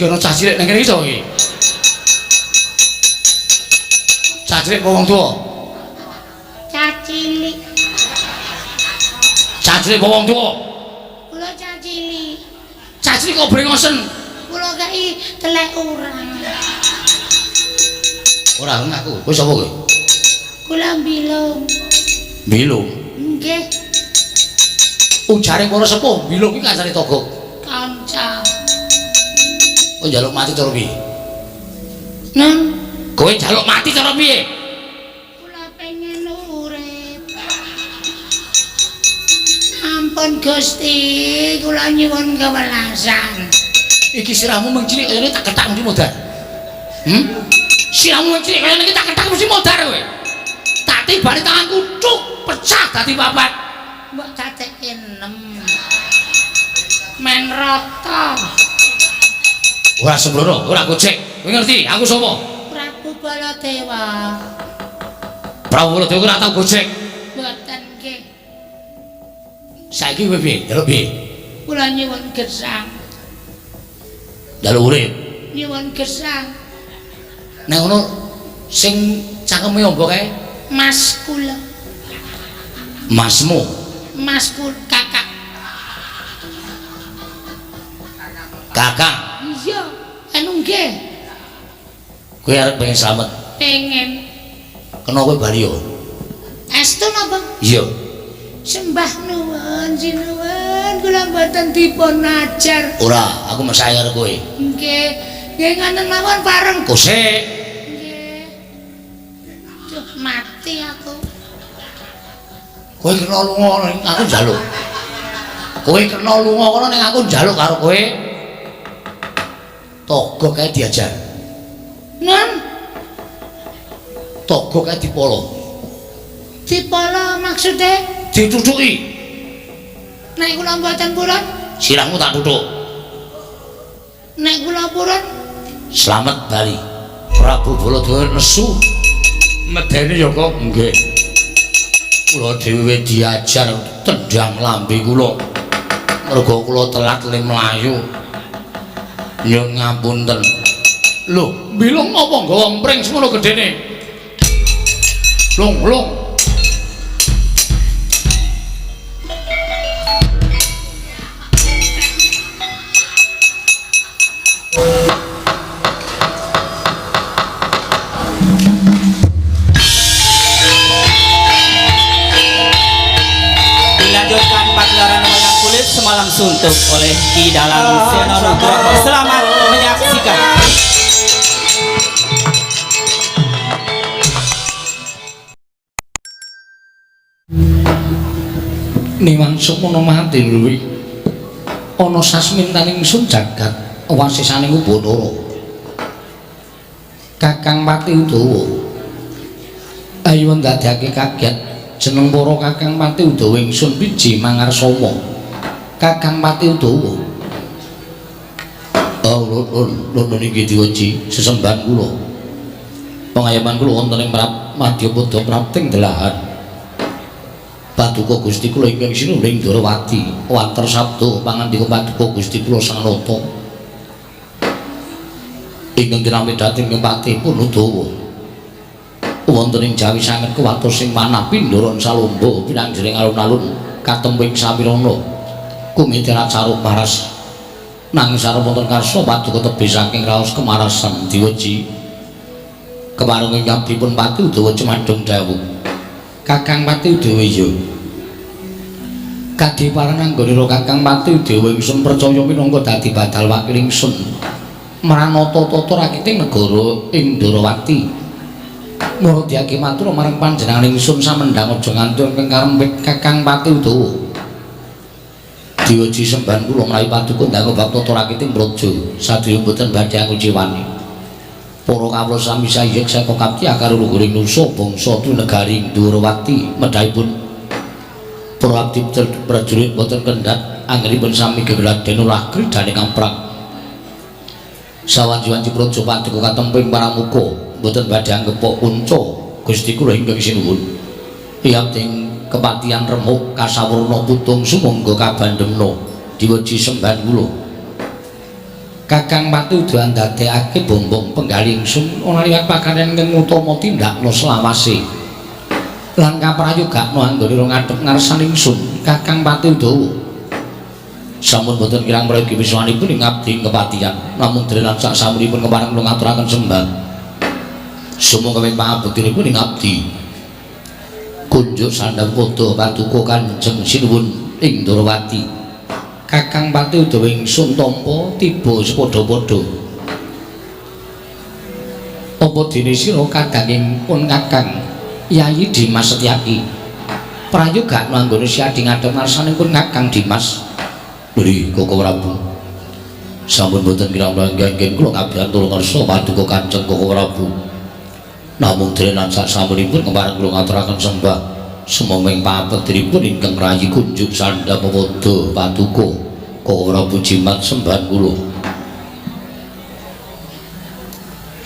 iki ana cah cilik nang kene iso iki. Cah cilik apa wong tuwa? Cah cilik. Cah cilik apa wong tuwa? Kula cah cilik. Cah cilik kok brengosen. Kula kei telek urang. Ora ngaku. Kowe sapa kowe? Kula bilung. Bilung. Nggih. Ujare para sepuh, bilung iki kancane Togok. Kanca. Kowe njaluk mati cara piye? Nang Kowe njaluk mati cara piye? kula pengen urip. Ampun Gusti, kula nyuwun kewelasan. Iki sirahmu mung cilik kayane tak ketak mesti modar. Sirahmu mung cilik kayane iki tak ketak mesti modar kowe. Tak tibani tanganku cuk pecah dadi papat. Mbok cacekke 6. Men rata. Ora sembrono, ora gojek. Kowe ngerti aku sapa? Prabu Baladewa. Prabu Baladewa ora tau gojek. Mboten nggih. Saiki kowe piye? Njaluk piye? Kula nyuwun gesang. Njaluk urip. Nyuwun gesang. Nek ngono sing cangkeme ombo kae? Mas kula. Masmu. Mas kula kakak. Kakang. Iya, anu nggih. Kowe arep pengen slamet. Pengen. Kena kowe bali yo. Estu napa? Iya. Sembah nuwun, sinuwun kula mboten dipun ajar. Ora, aku mesake karo kowe. Nggih. Nggih ngoten mawon bareng. Kosek. Nggih. Duh, mati aku. Kowe kena lunga ning aku njaluk. Kowe kena lunga kono ning aku njaluk karo kowe. Togok kae diajar. Nun, Togok kae dipolo. dipala maksude Ditutuki. nek kula mboten purun, Sirahmu tak tutuk. nek kula purun Slamet bali. Prabu Baladewa nesu. Medeni ya kok nggih. Kula dhewe diajar tendang lambe kula. Mergo kula telat le mlayu. Nyun ngapunten. Lho, bilung apa nggawa mpring semono gedene? Lung. Dilanjutkan pagelaran wayang kulit semalam suntuk oleh Ki Dalang Seno Nugroho. Selamat menyaksikan. Niwang sumono mati luwi. Ana sasmintaning sun jagat wasisaning Ubanara. Kakang Pati Udawa. Ayo ndadekake kaget jeneng para Kakang Pati Udawa ingsun Wiji Mangarsama. Kakang Pati Udawa. Oh, lho niki diwenci sesembahan kula. Pangayaman kula wonten ing Madyapada Prapting Delahan. Paduka Gusti kula ingkang sinuhing Darawati, wanter sabda pangandika Paduka Gusti kula Sanata. Ingkang dinamedhaken Patihipun Udawa. Wonten ing Jawi sanget kewatos sing manah pindharan salomba pinanjering alun-alun katemping samirana. Kumiterat sarung paras. Nanging sareng wonten karsa Paduka tebih saking raos kemarasan diweji. Kemareng ingkang dipun Pati Udawa cemadhong dawuh. Kakang Pati Udawa ya. Kadiparan anggonira Kakang Pati Udawa ingsun percaya minangka dadi badal wakil ingsun maranata tata rakiting negara ing Darawati. Murudyake matur marang panjenengan ingsun samendhang aja nganti ingkang karempit Kakang Pati Udawa. Diweji sembahan kula mlayu Paduka ndang bab tata rakiting praja sadaya boten badhe nguciwani. Para kawula sami sayek saka kapti akar luhuring nusa bangsa Tunegari Darawati medhaipun para abdi prajurit boten kendhat anggenipun sami gegeladen ulah kridane kamprak. Sawanci-wanci praja Paduka katemping paramuka boten badhe anggepok kunca Gusti kula ingkang sinuwun. Iyapting kepatihan remuk kasawurna putung sumangga kabandhemna diweji sembahan kula. Kakang Pati uga ndadekake bombong penggali ingsun ana liwat pakanen kang utama tindakna selawase. Lan kaprayogakno anggone ro ngadhep ngarsane ingsun Kakang Pati Udawa. Sampun boten kirang prayogi wiswanipun ing abdi kepatihan namung drenan sak samunipun kepareng kula ngaturaken sembah. Sumangga wing pangabektinipun ing abdi kunjuk sandhang padha paduka Kanjeng Sinuwun ing Ndorowati. Kakang Pati Udawa ingsun tampa tiba sepadha-padha. Apa dene sira kadanging pun Kakang Yayi Dimas Setyaki prayogakno anggone siadi ngadhep ngarsanipun Kakang Dimas. Nggih Koko Prabu. Sampun boten kirang langgengen kula kabiyantu ngarsa paduka Kanjeng Koko Prabu. Namung drenan sak samunipun kepareng kula ngaturaken sembah. Sumangga pangabektinipun ingkang rayi kunjuk sandha pepodo paduka Koko Prabu jimat sembahan kula.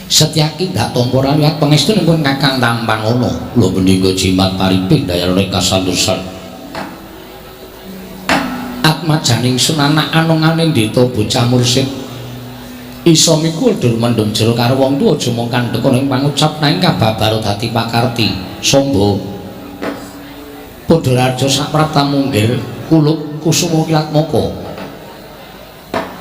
Setyaki ndak tampa liwat pangestunipun Kakang Tampangono kula menika jimat pariping dayane kasantosan. Atmajaning sunanak anongane ndeta bocah mursid isa mikul dur mendem jero karo wong tuwa aja mung kandhek ning pangucap nanging kababaro dadi pakarti sombo. Padhararja saprapta munggir kulub kusuma kilat moko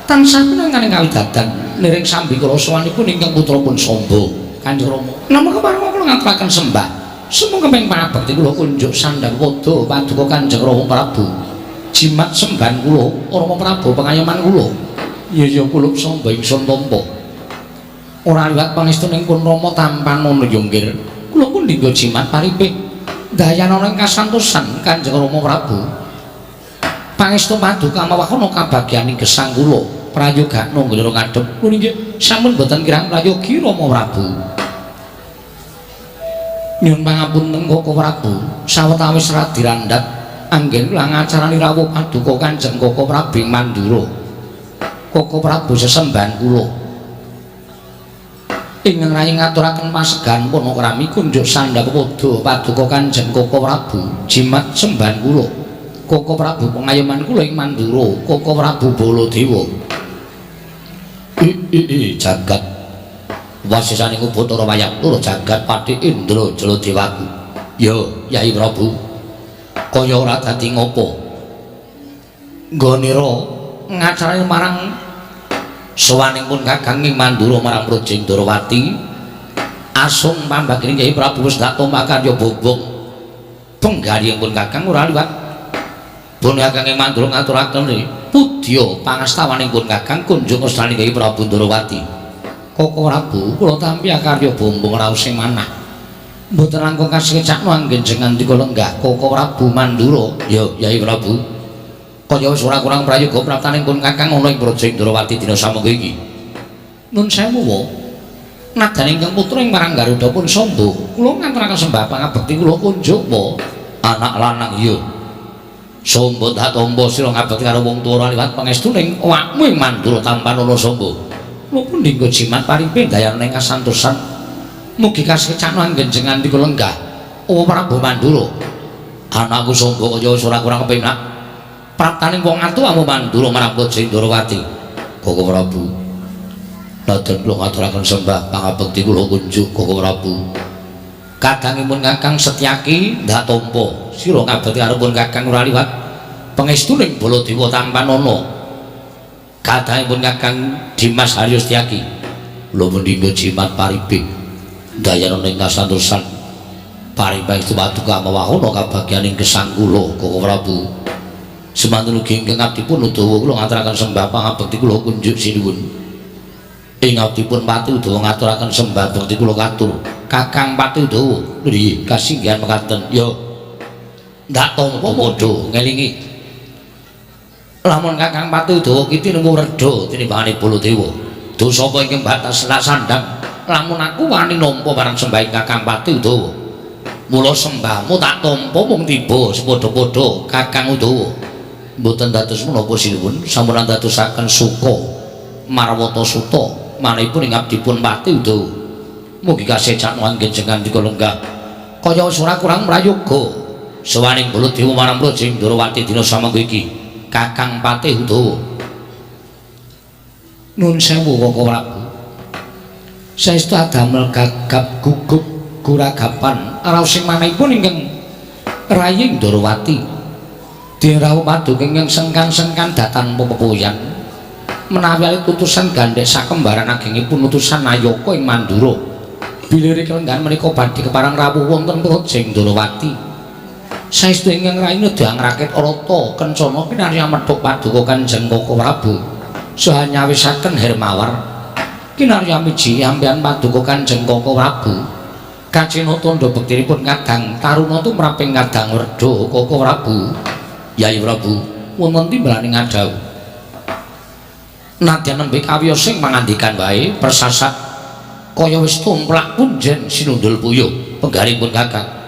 tansah pinanganing kawidadan niring sambi kala sawanipun ingkang putrapun Samba Kanjeng Rama. Namung kepareng kula ngaturaken sembah sumangga ping pangabekti kula kunjuk sandhang padha paduka Kanjeng Rama Prabu jimat sembahan kula Rama Prabu pengayoman kula. Ya kulub Samba ingsun tampa ora liwat pangestuning pun Rama Tampanana ya nggih kula pun dinggo jimat pariping dayana ing kasantosan Kanjeng Rama Prabu. Pangestu paduka mawakono kabagyaning gesang kula prayogakno nggone ngadhep kula nggih sampun boten kirang prayogi Rama Prabu. Nyuwun pangapunten Koko Prabu sawetawis radi randhat anggen kula ngacarani rawuh paduka Kanjeng Koko Prabu Mandura. Koko Prabu sesembahan kula ingkang rayi ngaturaken pasegan panakrami kunjuk sandha pepodo paduka Kanjeng Koko Prabu jimat sembahan kula Koko Prabu pengayoman kula ing Mandura Koko Prabu Baladewa. Jagat wasisaning Bathara Wayaktura jagat Pati Indra Jaladewaku. Ya Yai Prabu kaya ora dadi ngopo nggonira ngacarani marang sawaningipun Kakang ing Mandura marang Projing Ndorowati asung pambagine Kyai Prabu wis dak tomakarya bobong penggalihipun Kakang ora liwat pun Kakang ing Mandura ngaturaken pudya pangastawanipun Kakang kunjung ngersani Kyai Prabu Ndorowati. Koko Prabu kula tampi akarya bombong raos sing manah mboten langkung kasecakno anggen jenengan dika lenggah Koko Prabu Mandura. Ya Kyai Prabu kaya wis ora kurang prayoga praptanipun Kakang ana ing Projing Ndorowati dina samengga iki. Nun sewu wa nadyan ingkang putra ing marang Garuda pun Samba kula ngaturaken sembah pangabekti kula kunjuk wa anak lanang ya Samba tak tampa sira ngabekti karo wong tuwa liwat pangestuning awakmu ing Mandura Tampanana Samba. Kula pun dinggo jimat pariping dayane kasantosan mugi kasekecakno anggen jenengan dika lenggah Prabu Mandura. Anakku Samba kaya wis ora kurang kepenak praptaning wong atuwamu Mandura marang Projing Ndorowati. Koko Prabu nadyan kula ngaturaken sembah pangabekti kula kunjuk Koko Prabu kadangipun Kakang Setyaki ndak tampa sira ngabekti karo pun Kakang ora liwat pangestuning Baladewa Tampanana kadangipun Kakang Dimas Haryo Setyaki kula mendinggo jimat pariping dayana ing kasantosan pariping paduka mawahono kabagyaning gesang kula Koko Prabu. Semanten ugi ingkang abdipun Udawa kula ngaturaken sembah pangabekti kula kunjuk sinuwun. Ing abdipun Pati Udawa ngaturaken sembah bekti kula katur. Kakang Pati Udawa nggih kasinggihan mekaten. Ya ndak tampa padha ngelingi. Lamun Kakang Pati Udawa ki tinemu reda tinimbangane Baladewa. Dosa apa ingkang batas sandhang. Lamun aku wani nampa barang sembah Kakang Pati Udawa. Mula sembahmu tak tampa mung tiba sepadha-padha Kakang Udawa. Mboten dados menapa sinuwun sampun dadosaken suka marwata suta manahipun ing abdipun Pati Udawa. Mugi kasecakno anggen jenengan dika lenggah kaya wis ora kurang prayoga sawaning Baladewa marang Projing Ndorowati dina samengga iki Kakang Pati Udawa. Nun sewu Koko Prabu. Saestu adamel gagap gugup guragapan raos sing manahipun ingkang Rayi Ndorowati. Dirawu paduka ingkang sengkan-sengkan datan pepoyan. Menawi alit utusan gandhek sakembaran agengipun utusan Nayaka ing Mandura. Bilih kelenggan menika badhe keparang rawuh wonten Projeng Ndorowati. Saestu ingkang Rayi nedha ngrakit Arata kencana pinarya medhok paduka Kanjeng Koko Prabu. Saha nyawisaken Hermawar kinarya miji ambean paduka Kanjeng Koko Prabu. Kacina tandha bektinipun kadang taruna tumraping kadang werda Koko Prabu. Yai Prabu wonten timbalaning adhau. Nadyan nembe kawiyosing mangandikan wae persasat kaya wis tumplak punjen sinundul puyuh penggalipun Kakang.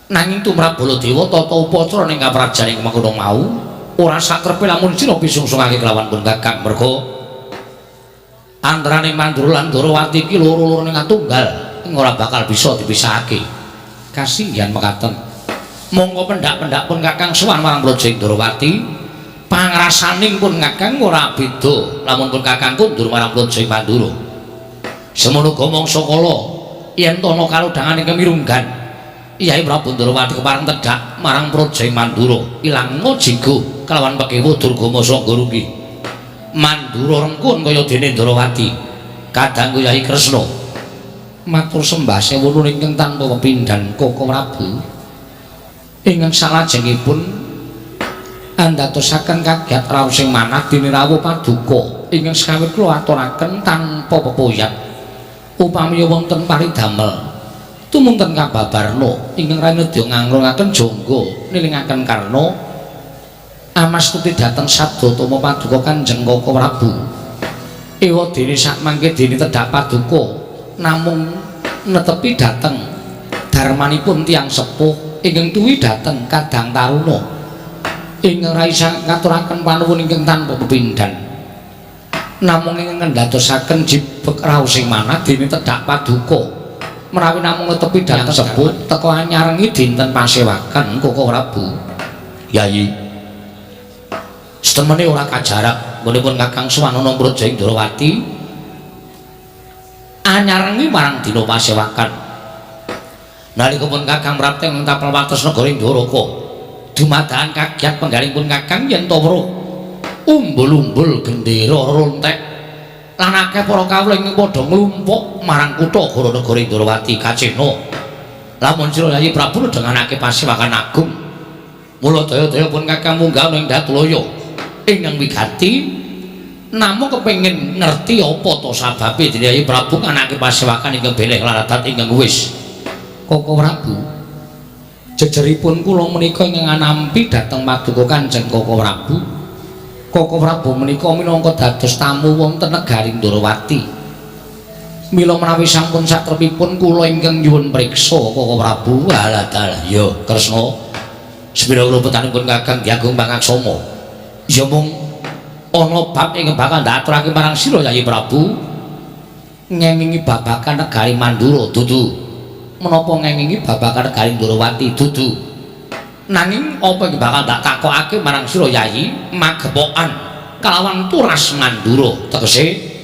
Nanging tumrap Baladewa tata upacara ning kaprajaning mengkono mau ora satrepé lamun sira pisungsungake kelawan pun Kakang merga antaraning Mandura lan Ndorowati iki loro-loro ning tunggal ing ora bakal bisa dipisahake. Kasinggihan mekaten. Monggo pendak-pendak pun Kakang sowan marang Projeng Ndorowati. Pangrasaning pun Kakang ora beda lamun pun Kakang kundur marang Projeng Mandura. Semono uga mangsa kala yen ana kalodhangan ing kemirunggan Yai Prabu Ndorowati kepareng tedhak marang Projeng Mandura ilang jigo kelawan pekewo Durgama Sangga rugi. Mandura rengkun kaya dene Ndorowati kadangku Yai Kresna. Matur sembah sewu ingkang tanpa pepindhan Koko Prabu. Ingkang salajengipun andhatosaken kagiat raos sing manah dene rawuh paduka ingkang sekawit kula aturaken tanpa pepoyan. Upami wonten paridamel tumunten kababarna ingkang ranedya ngangrungaken jangga nilingaken karna amastuti dhateng sabdatama paduka Kanjeng Koko Prabu. Ewa dene sakmangke dene tedhak paduka namung netepi dhateng darmanipun tiyang sepuh ingkang tuwi dhateng kadang taruna ingkang raisa ngaturaken panuwun ingkang tanpa pepindhan. Namung ingkang ndadosaken jibek raos sing manah dene tedhak paduka menawi namung netepi dhateng sepuh teka anyarengi dinten pasewakan Koko Prabu. Yai setemene ora kajarak menipun Kakang Swanana Projeng Ndorowati anyarengi marang dina pasewakan. Nalika pun Kakang mrapteng ing tapel wates negara Ndoraka dumadakan kagiat penggalipun Kakang yen to weruh umbul-umbul gendera rontek lan akeh para kawula ing padha nglumpuk marang kutha negara Ndorowati kacena. Lamun sira Yai Prabu nedhanganake pasewakan agung mula daya-daya pun Kakang munggah ing Datulaya ingkang wigati namung kepengin ngerti apa to sababe dene Yai Prabu nganake pasewakan ingkang beleh laradat ingkang wis. Koko Prabu jejeripun kula menika ingkang nampi dhateng paduka Kanjeng Koko Prabu. Koko Prabu menika minangka dados tamu wonten negari Ndorowati. Mila menawi sampun satrepipun kula ingkang nyuwun priksa Koko Prabu. Alah ya Kresna. Sepira kula petanipun Kakang Ki Agung Pangaksama. Ya mung ana bab ingkang bakal ndaturake marang sira Yai Prabu. Ngengingi babagan negari Mandura dudu. Menapa ngengingi babagan negari Ndorowati dudu. Nanging apa iki bakal tak takokake marang sira Yai magepokan kelawan turas Mandura tegese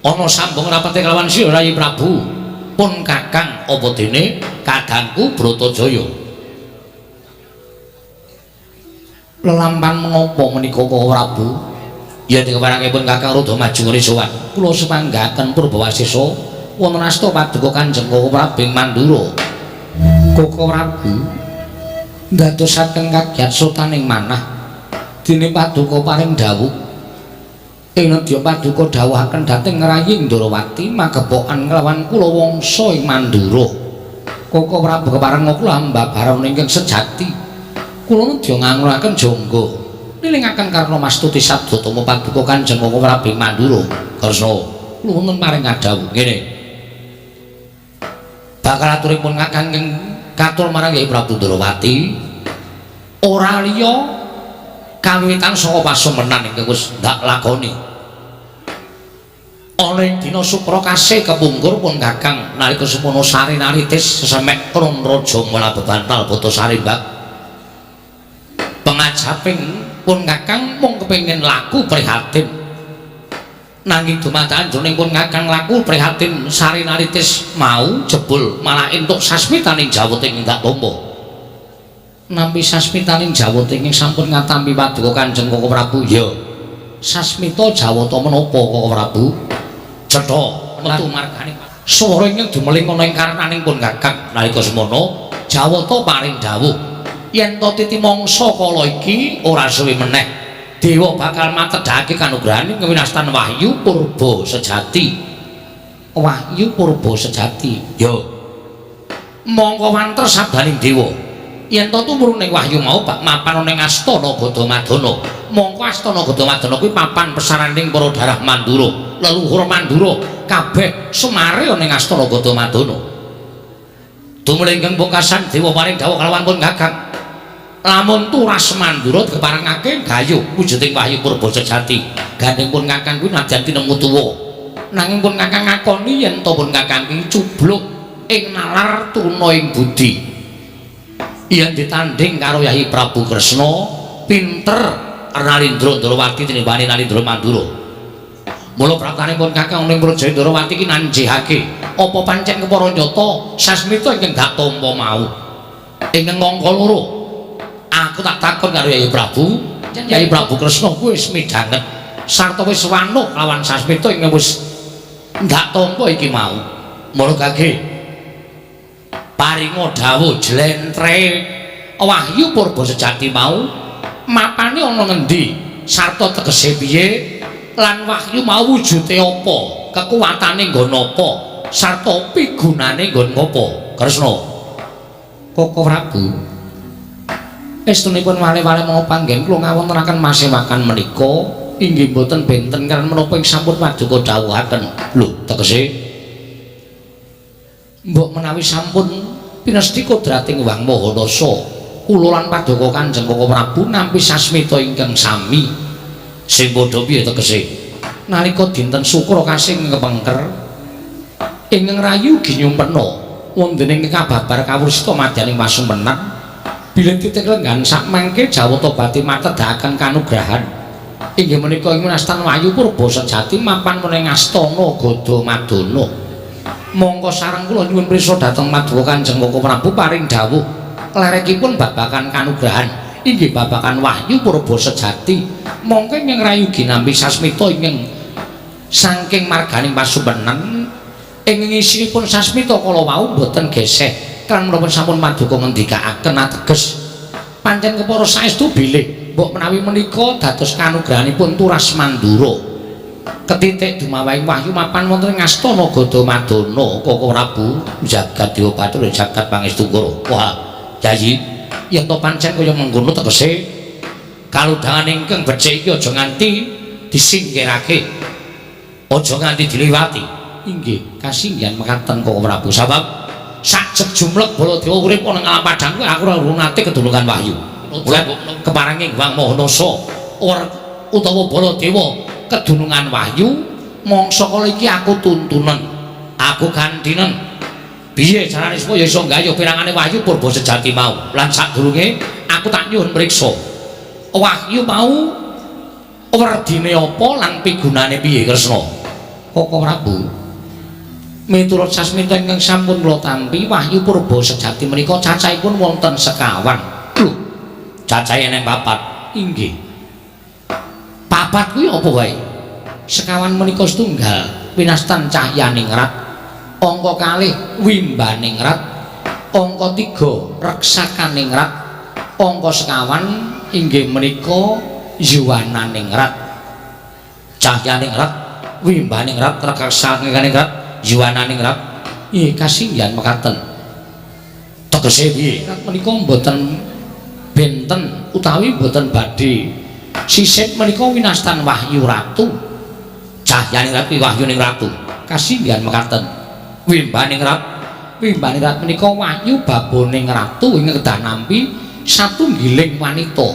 ana sambung rapete kelawan sira Yai Prabu pun Kakang apa dene kadangku Bratajaya. Lelampan menapa menika Koko Prabu? Ya dikeparangipun Kakang rada maju ngri sowan kula sepanggaken Purbawasesa wonten asta paduka Kanjeng Koko Prabu ing Mandura. Koko Prabu ndadosaken kagiat sotaning manah dene paduka paring dawuh ing nedya paduka dawuhaken dhateng Rayi Ndorowati magepokan nglawan kula wangsa ing Mandura. Koko Prabu kepareng kula mbabaran ingkang sejati kula nedya ngangrungaken jangga nilingaken karna mastuti sabdatama paduka Kanjeng Koko Prabu ing Mandura. Kresna kula wonten paring dawuh ngene bakal aturipun Kakang katur marang Yai Prabu Ndorowati ora liya kawiwitan saka pasumenan ingkang wis ndak lakoni. Ana ing dina Sukra kasih kepungkur pun Kakang nalika semono sari naritis sesemek kron raja mula bebantal boto sarimbak. Pengajaping pun Kakang mung kepengin laku prihatin nanging dumadakan jroning pun Kakang laku prihatin sarinaritis mau jebul malah entuk sasmitaning jaweting dak tampa. Nampi sasmitaning jaweting sampun ngatampi paduka Kanjeng Koko Prabu. Ya. Sasmita jawata menapa Koko Prabu? Cetha metu margane swara ingkang dumeling ana ing karnaning pun Kakang nalika semono jawata paring dawuh yen to titi mangsa kala iki ora suwe meneh dewa bakal matedhake kanugrahaning ngewinastan wahyu purba sejati. Wahyu purba sejati. Ya. Mongko wanter sabdaning dewa. Yen to tumurune wahyu mau bak mapan ning Astana Gadamadana. Mongko Astana Gadamadana kuwi papan pesaraning para darah Mandura, leluhur Mandura kabeh sumare ning Astana Gadamadana. Tumrap ingkang pungkasan dewa paring dawuh kalawan pun Kakang. Lamun turas Mandura keparengake gayuh wujuding wahyu purba sejati. Gandeng pun Kakang kuwi nadyan tinemu tuwa. Nanging pun Kakang ngakoni yen to pun Kakang iki cubluk ing nalar tuna ing budi. Yen ditanding karo Yayi Prabu Kresna, pinter Nalindra Ndrawati tinimbang Nalindra Mandura. Mula pratanipun Kakang ning Praja Ndrawati iki nanjihake apa pancen kepara nyata sasmita ingkang dak tampa mau. Ingkang mangka loro. Aku tak takon karo Yayi Prabu, Yayi Prabu Kresna kuwi wis midhanget sarta wis wanuh lawan sasmita ingkang wis ndak tampa iki mau. Mula kage paringa dawuh jlentre wahyu purba sejati mau mapane ana ngendi sarta tegese piye lan wahyu mau wujude apa kekuwatane nggon apa sarta pigunane nggon apa. Kresna Koko Prabu estunipun wale-wale mau panggen kula ngawontenaken masewakan menika inggih boten benten kan menapa ing sampun paduka dawuhaken. Lho tegese mbok menawi sampun pinesti kodrating Wang Mahanasa kula lan paduka Kanjeng Koko Prabu nampi sasmita ingkang sami sing padha piye tegese nalika dinten Sukra kasing kepengker ingkang rayu ginyumpena wonten ing kababar kawrusta madyaning Pasumpenan bilih titik lenggan sak mangke jawata badhe matedhaken kanugrahan inggih menika ing nastan wahyu purba sejati mapan mening Astana Gadamadana. Mongko sareng kula nyuwun prisa dhateng paduka Kanjeng Koko Prabu paring dawuh klerekipun babagan kanugrahan inggih babagan wahyu purba sejati mongko ing rayu ginampi sasmita ingkang saking marganing Pasumpenan ing ngisinipun sasmita kala wau boten geseh kan menapa sampun paduka ngendikaaken ateges pancen kepara saestu bilih mbok menawi menika dados kanugrahanipun turas Mandura ketitik dumawahing wahyu mapan wonten ing Astana Gadamadana. Koko Prabu jagat Dewa Bathara jagat Pangestungkara. Wah Yayi yen to pancen kaya mengkono tegese kaludhangan ingkang becik iki aja nganti disingkirake aja nganti diliwati. Inggih kasinggihan mekaten Koko Prabu sabab sajeg jumlek Baladewa urip ana ing alam padang kuwi aku ora nate kedulungan wahyu. Mula keparenging Wang Mahanasa utawa Baladewa kedunungan wahyu mangsa kala iki aku tuntunen aku gandinen piye carane supaya iso nggayuh pirangane wahyu purba sejati mau lan sadurunge aku tak nyuwun mriksa wahyu mau werdine apa lan pigunane piye Kresna. Koko Prabu miturut sasmita ingkang sampun kula tampi wahyu purba sejati menika cacahipun wonten sekawan. Lho cacahe ning papat. Inggih papat kuwi apa wae? Sekawan menika setunggal winastan cahyaning rat, angka kalih wimbaning rat, angka 3 reksakaning rat, angka sekawan inggih menika yuwananing rat. Cahyaning rat, wimbaning rat, reksakaning rat, yuwananing rat. Nggih kasinggihan mekaten. Tegese piye? Rat menika mboten benten utawi mboten badhe sisit menika winastan wahyu ratu. Cahyaning rat wahyuning ratu. Kasinggihan mekaten. Wimbaning rat menika wahyu baboning ratu ingkang kedah nampi satunggiling wanita.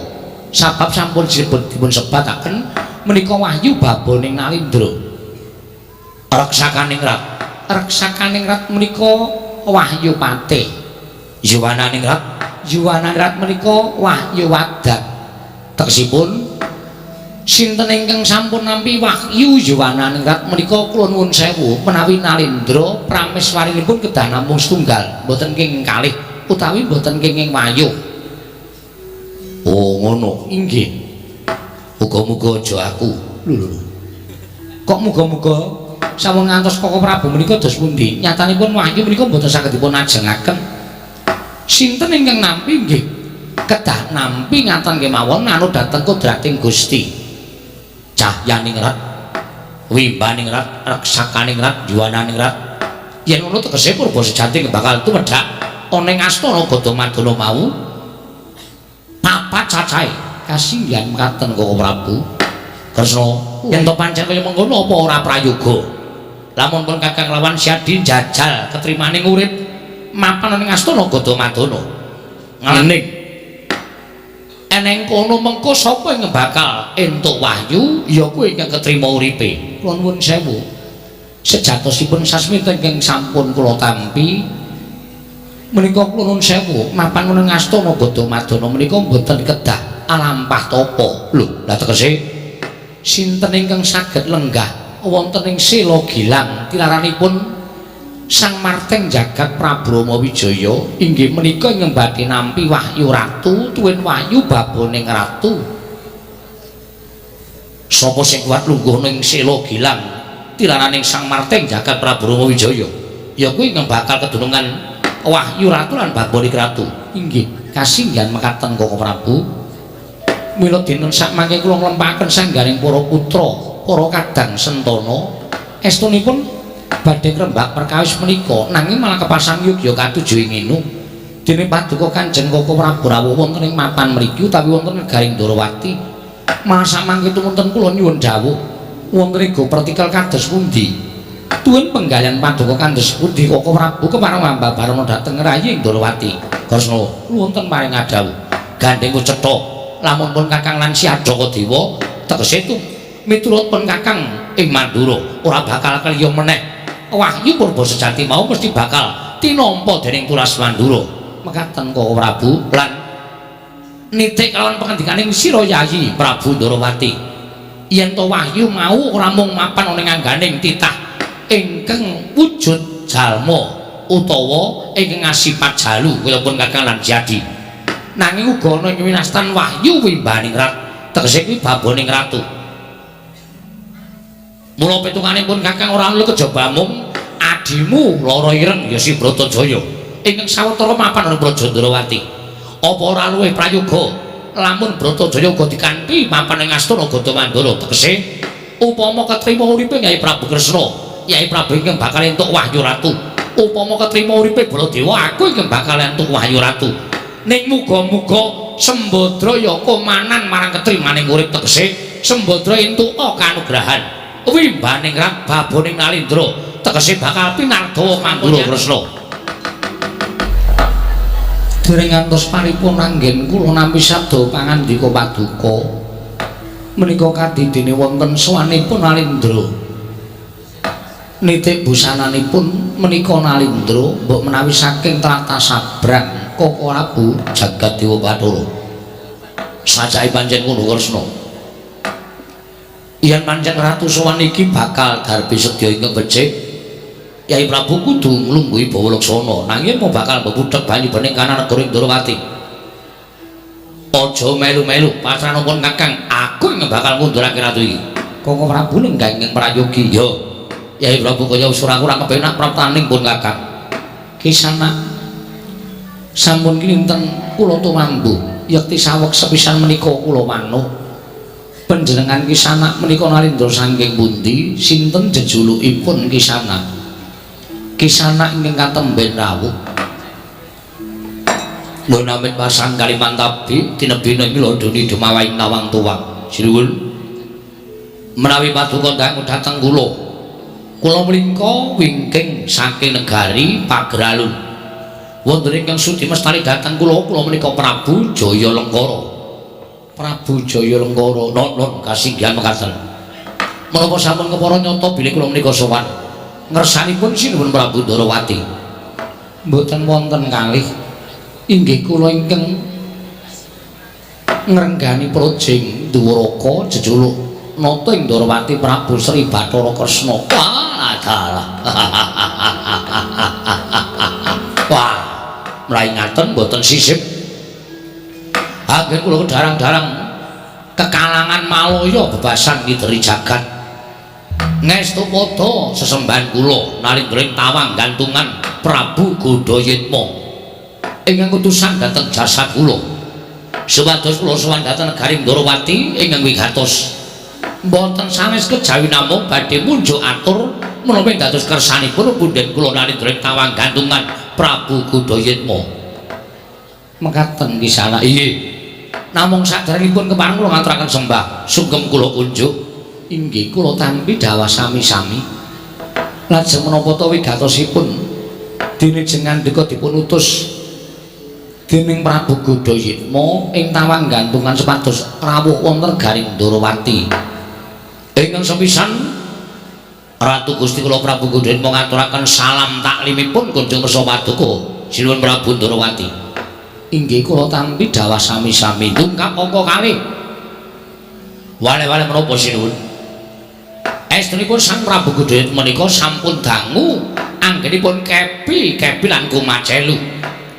Sabab sampun dipun sebataken menika wahyu baboning Nalindra. Reksakaning rat menika wahyu patih. Yuwananing rat menika wahyu wadak. Tegesipun Sinten ingkang sampun nampi wahyu Yuwananingrat menika kula nuwun sewu menawi Nalindra prameswarinipun kedah namung setunggal mboten kenging kalih utawi mboten kenging wayuh. Oh ngono inggih. Muga-muga aja aku. Lho. Kok muga-muga sampun ngantos Koko Prabu menika dos pundi? Nyatanipun wahyu menika mboten saged dipun ajengaken. Sinten ingkang nampi nggih kedah nampi ngaten kemawon manut dhateng kodrating Gusti. Cahyaningrat, Wimbaningrat, Reksakaningrat, Yuwananingrat. Yen ngono tegese purba sejati bakal tumedhak ana ing astana Gadamadana mau. Papat cacahe kasinggihan mekaten Koko Prabu. Kresna, yen to pancen kaya mengkono apa ora prayoga? Lamun pun Kakang lawan Syadi jajal ketrimaning urip mapan ning astana Gadamadana. Ngening eneng kono mengko sapa ing bakal entuk wahyu ya kuwi ingkang ketrima uripe. Kula nuwun sewu. Sejatosipun sasmita ingkang sampun kula tampi menika kula nuwun sewu mapan ing astana Gadamadana menika mboten kedah alampah tapa. Lho, lha tegese sinten ingkang saged lenggah wonten ing Sela Gilang tilaranipun Sang Marteng Jagat Prabu Rama Wijaya inggih menika ingkang badhe nampi wahyu ratu tuwin wahyu baboning ratu. Sapa sing kuat lungguh ning Sela Gilang tilaraning Sang Marteng Jagat Prabu Rama Wijaya ya kuwi ingkang bakal kedunungan wahyu ratu lan baboning ratu. Inggih kasinggihan mekaten Koko Prabu. Mila dinten sak mangke kula nglempahaken sanggaring para putra para kadang sentana estunipun badhe ngrembak perkawis menika nanging malah kepasang yogya katujuh ing inu dene paduka Kanjeng Koko Prabu rawuh wonten ing mapan mriki utawi wonten negaring Ndarawati malah samangke tumunten kula nyuwun dawuh wonten ing Pertikel kados pundi tuwin penggalyan paduka kados pundi Koko Prabu kepareng mambabarana dhateng rayi Ndarawati Kresna wonten paring adawuh gandeng cetha lamun pun Kakang lan Syadaka Dewa tegese itu miturut pun Kakang ing Mandura ora bakal kaliya meneh wahyu purba sejati mau mesti bakal tinampa dening Tulas Mandura mekaten Koko Prabu lan nitik kalawan pangandikaning Sira Yayi Prabu Ndarawati yen to wahyu mau ora mung mapan ning angganing titah ingkang wujud jalma utawa ingkang ngasipat jalu kaya pun Kakang lan Syadi nanging uga ana ing winastan wahyu Wimbaningrat tegese kuwi baboning ratu. Mula pitunganipun Kakang ora lu kejaba mung adimu lara ireng ya si Bratajaya ingkang sawetara mapan ana Praja Ndarawati. Apa ora luwih prayoga lamun Bratajaya uga dikanthi mapan ing astana Gadamadana tegese upama ketrima uripe Nyai Prabu Kresna, Nyai Prabu ingkang bakal entuk wahyu ratu. Upama ketrima uripe Baladewa aku ingkang bakal entuk wahyu ratu. Ning muga-muga Sembadra ya komanan marang ketrimaning urip tegese Sembadra entuk kanugrahan. Wimbaningrat baboning Nalindra tegese bakal pinardawa Mandura Kresna. Dereng ngantos paripun anggen kula nampi sabda pangandika paduka menika kadidene wonten sowanipun Nalindra. Nitik busananipun menika Nalindra mbok menawi saking tlatah Sabrang Koko Prabu Jagat Dewa Bathara. Sajahe pancen ngono Kresna. Yen pancen ratu sowan iki bakal darbi sedya ingkang becik Yai Prabu kudu nglungguhi Bawalaksana nanging mau bakal mbudhek banyu bening kanan negara Ndarawati. Aja melu-melu pasranipun Kakang aku ingkang bakal ngundurake ratu iki. Koko Prabu lenggah ingkang prayogi ya. Yai Prabu kaya ora kurang kepenak praptaning pun Kakang. Kisana sampun kinten kula tumambu yekti saweg sepisan menika kula manuh. Panjenengan Kisana menika Nalindra saking pundi? Sinten jejulukipun Kisana? Kisana ingkang katemben rawuh. Lho namit pasang Kalimantabi tinebina milodoni dumawaing nawang tuwak. Sinuwun menawi paduka dhateng kula. Kula mlingka wingking saking negari Pageralun. Wonten ingkang sudi mestani dhateng kula menika Prabu Jayalengkara. Prabu Jayalengkara non kasinggihan mekaten. Menapa sampun kepara nyata bilih kula menika sowan ngersanipun sinuwun Prabu Ndarawati. Mboten wonten kalih. Inggih kula ingkang ngrenggani projing Duwaraka jejuluk nata ing Ndarawati Prabu Sri Bathara Kresna. Wah, mrai ngaten mboten sisip. Anggen kula kedarang-darang kekalangan Malaya bebasan ngideri jagat. Ngestu padha sesembahan kula nalindring tawang gantungan Prabu Godayitma ingkang utusan dhateng jasad kula. Supados kula sowan dhateng negari Ndarawati ingkang wigatos mboten sanes kejawi namung badhe munjuk atur menapa dados kersanipun punden kula nalindring tawang gantungan Prabu Godayitma. Mekaten kisana. Inggih. Namung saderengipun kepareng kula ngaturaken sembah sugeng kula kunjuk inggih kula tampi dawuh sami-sami lajeng menapa ta wigatosipun dene jengandika dipun utus dening Prabu Godayitma ing tawang gantungan sepados rawuh wonten garing Ndarawati ingkang sepisan Ratu Gusti kula Prabu Godayitma ngaturaken salam taklimipun kunjung kersa paduka sinuwun Prabu Ndarawati. Inggih kula tampi dawuh sami-sami tungkap angka kalih. Wale-wale menapa sinuwun? Estunipun Sang Prabu Godayitma menika sampun dangu anggenipun kepi lan kumacelu.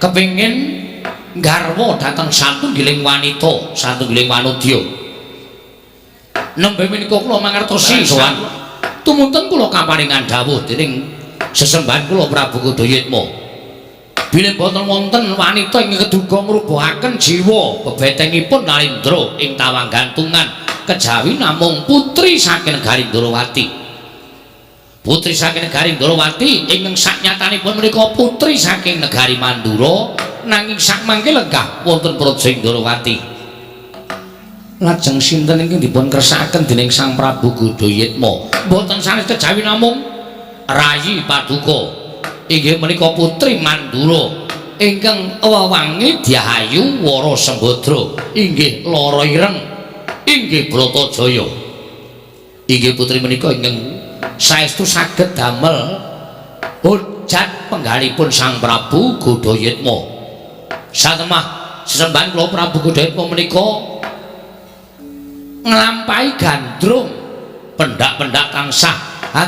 Kepingin garwa dhateng satunggiling wanita, satunggiling wanudya. Nembe menika kula mangertosi sowan tumunten kula kaparingan dawuh dening sesembahan kula Prabu Godayitma. Bilih boten wonten wanita ingkang keduga ngrubuhaken jiwa bebetengipun Narendra ing tawang gantungan kejawi namung putri saking negari Ndarawati. Putri saking negari Ndarawati ingkang saknyatanipun menika putri saking negari Mandura nanging sakmangke lenggah wonten praja Ndarawati. Lajeng sinten ingkang dipun kersakaken dening Sang Prabu Godayitma boten sanes kejawi namung rayi paduka inggih menika putri Mandura ingkang wewangi Dyahayu Wara Sembadra inggih lara ireng inggih Bratajaya. Inggih putri menika ingkang saestu saged damel hojat penggalipun Sang Prabu Godayitma. Satemah sesembahan kula Prabu Godayitma menika nglampahi gandrung pendak-pendak tansah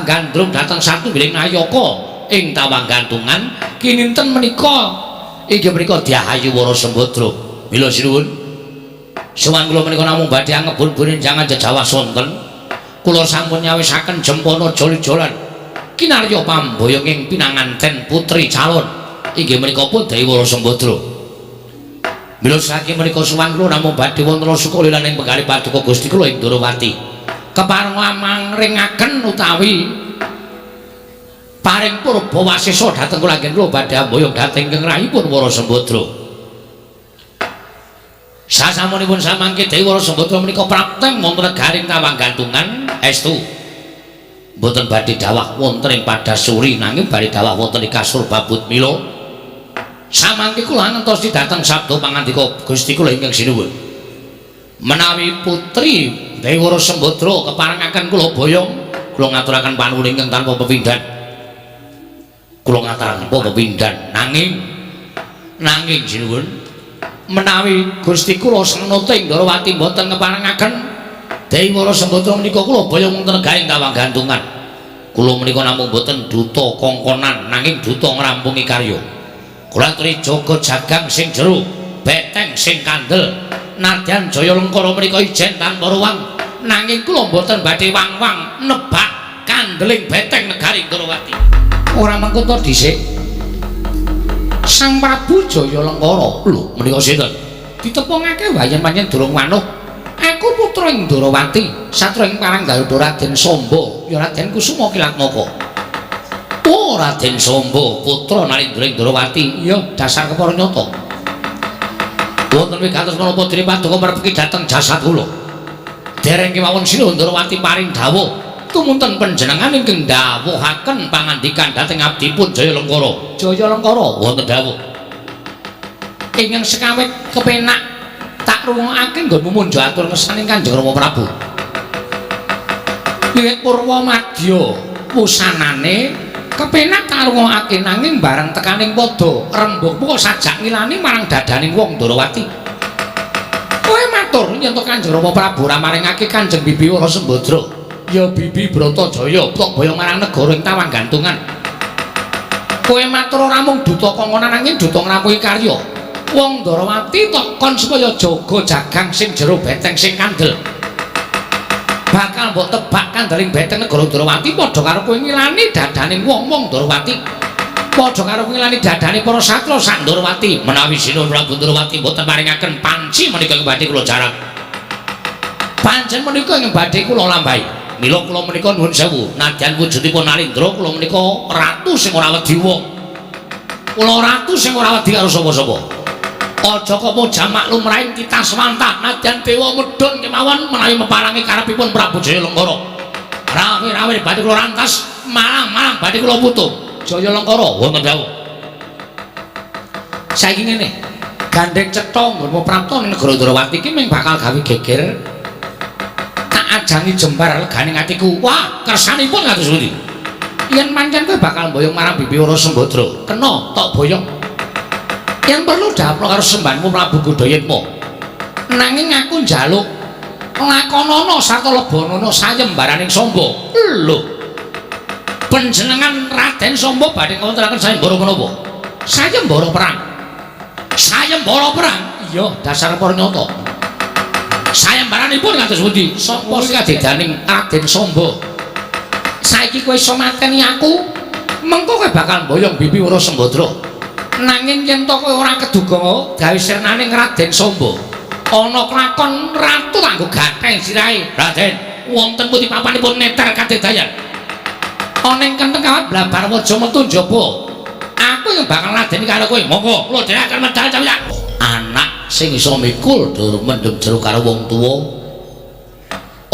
gandrung dhateng satunggiling nayaka ing tawang gantungan kininten menika inggih menika Dyahayu Wara Sembadra. Mila sinuwun sowan kula menika namung badhe ngebun benjangan jejawas sonten kula sampun nyawisaken jempana jol-jolan kinarya pamboyong ing pinanganten putri calon inggih menika pun Dewi Wara Sembadra. Mila saking menika sowan kula namung badhe wonten sukolilan ing penggalih paduka Gusti kula ing Ndarawati kepareng mangringaken utawi paring purba wasesa dhateng kula anggen kula badhe mboyong dhateng ingkang rayipun Wara Sembadra. Sasampunipun samangke Dewi Wara Sembadra menika prapteng wonten negaring tawang gantungan estu mboten badhe dawuh wonten ing Padasuri nanging badhe dawuh wonten ing kasur babut mila samangke kula ngentosi dhateng sabda pangandika Gusti kula ingkang sinuwun menawi putri Dewi Wara Sembadra keparengaken kula boyong kula ngaturaken panuwun ingkang tanpa pepindhan. Kula ngaturaken pepindhan nanging sinuwun menawi Gusti kula senata ing Ndarawati mboten keparengaken Dewi Wara Sembadra menika kula boyong wonten negaring tawang gantungan. Kula menika namung mboten duta kongkonan nanging duta ngrampungi karya. Kula aturi jaga jagang sing jero, beteng sing kandel. Nadyan Jayalengkara menika ijen tanpa ruwang nanging kula mboten badhe wang-wang nebak kandeling beteng negari Ndarawati. Ora mengko to dhisik Sang Prabu Jayalengkara lho menika sinten ditepungake wayan pancen durung wanuh aku putra ing Ndarawati satra ing Paranggaruda Raden Samba ya Raden Kusuma Kilatmaka. Oh Raden Samba putra Narendra ing Ndarawati ya dasar kepara nyata wonten wigatos menapa dene paduka mrepeki dhateng jasad kula dereng kemawon sinuhun Ndarawati paring dawuh tumunten panjenengan ingkang dawuhaken pangandikan dhateng abdipun Jayalengkara. Jayalengkara wonten dawuh ingkang sekawit kepenak tak rungokake nggonmu munjo atur ngersane Kanjeng Rama Prabu. Wiwit purwa madya wusanane kepenak tak rungokake nanging bareng tekaning padha rembug kok sajak ngilani marang dadaning wong Ndarawati. Kowe matur yen to Kanjeng Rama Prabu ora maringake Kanjeng Bibi Wara Sembadra ya Bibi Bratajaya tok boyo marang negara ing tawang gantungan. Kowe matur ora mung duta kongonan nanging duta ngrampungi karya. Wong Ndarawati tok kon supaya jaga jagang sing jero beteng sing kandel. Bakal mbok tebak kandeling beteng negara Ndarawati padha karo kowe ngilani dadaning wong-wong Ndarawati. Padha karo ngilani dadane para satra sak Ndarawati. Menawi Sinuhun Prabu Ndarawati mboten maringaken panci menika ing badhe kula jarak. Pancen menika ing badhe kula lambahi. Mila kula menika nuwun sewu, nadyan wujudipun Nalindra kula menika ratu sing ora wedi wong. Kula ratu sing ora wedi karo sapa-sapa. Aja kapa jamak lumrahing kita semantah nadyan dewa medhun kemawon menawi meparangi karepipun Prabu Jayalengkara. Rawe-rawe badhe kula rantas, marang-marang badhe kula putung. Jayalengkara wonten dawuh. Saiki ngene, gandeng cetha nggonmu prapta ning negara Ndarawati iki mung bakal gawe geger. Tak ajangi jembar leganing atiku. Wah, kersanipun kados pundi? Yen pancen kowe bakal mboyong marang Bibi Wara Sembadra, kena tok boyong. Yang perlu dapur karo sembanmu Prabu Godayitma. Nanging aku njaluk lakonana sarta lebanana sayembaraning Samba. Lho. Panjenengan Raden Samba badhe ngontraken sayembara menapa? Sayembara perang. Sayembara perang? Iya, dasar pranyata. Sayembaranipun kados pundi? Sapa sing kadedaning Raden Samba? Saiki kowe iso mateni aku, mengko kowe bakal mboyong Bibi Wara Sembadra. Nanging yen to kowe ora keduga gawe sirnaning Raden Samba, ana kelakon ratu kanggo gatheng sirahe. Raden, wonten pundi papanipun neter kadedayan? Ana ing kenteng kawat Blabar Waja metu njaba. Aku yang bakal ladeni karo kowe. Monggo, kula dhewe akan medal cawiyak. Anak sing iso mikul dur mendem jero karo wong tuwa.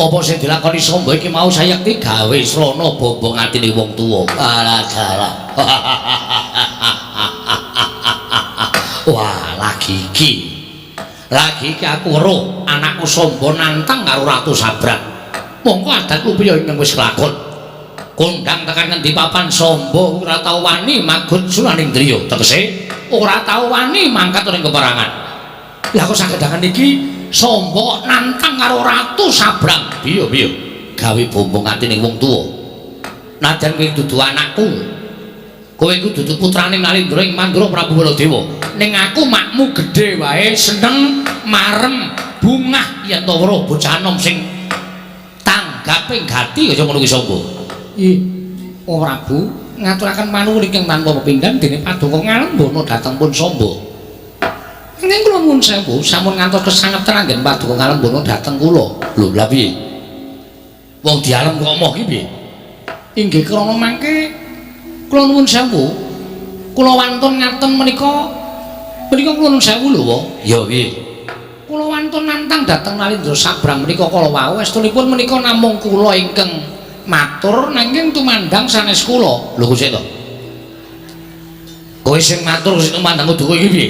Apa sing dilakoni Samba iki mau sayekti gawe srana bombong atine wong tuwa. Gara-gara. Wah, lagi iki aku weruh anakku Samba nantang karo Ratu Sabrang. Mongko adatku piye ing wis kelakon. Kondang tekan ngendi papan Samba ora tau wani magut sulaning driya. Tegese ora tau wani mangkat ning peperangan. Lah kok sagedangan iki Samba nantang karo Ratu Sabrang. Piye gawe bombong atine wong tuwa. Najan kowe dudu anakku. Kowe iku dudu putrane Nalindra ing Mandura Prabu Baladewa. Ning aku makmu gedhe wae seneng marem bungah yen to weruh bocah enom sing tanggape gati kaya ngono kuwi Samba. Ih, Oh Prabu, ngaturaken manuwun ingkang tanpa pepindhan dene Paduka Ngalembana dhateng pun Samba. Nanging kula nuwun sewu, sampun ngantos kesangetan anggen Paduka Ngalembana dhateng kula. Lho, lha piye? Wong dialem kok moh iki piye? Inggih krana mangke kula nuwun sewu. Kula wantun ngaten menika kula nuwun sewu lho, Wa. Ya piye? Kula wantun nantang dhateng Nalindra Sabrang menika kala wau estunipun menika namung kula ingkang matur nanging tumandang sanes kula. Lho kok sik to? Kowe sing matur sing tumandang kudu kowe iki piye?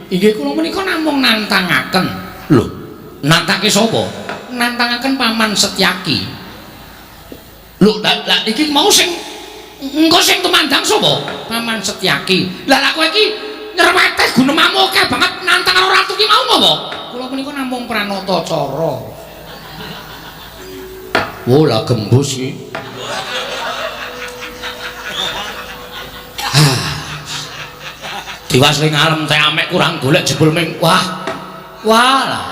Inggih kula menika namung nantangaken. Lho, nantangke sapa? Nantangaken Paman Setyaki. Lho, lah iki mau sing engko sing tumandang sapa? Paman Setyaki. Lah kowe iki nyerweteh gunemamu akeh banget nantang karo ratu ki mau apa? Kula menika namung pranata cara. Oh lah gembus iki. Diwas ning alam teh amek kurang golek jebul ming. Wah. Wah lah.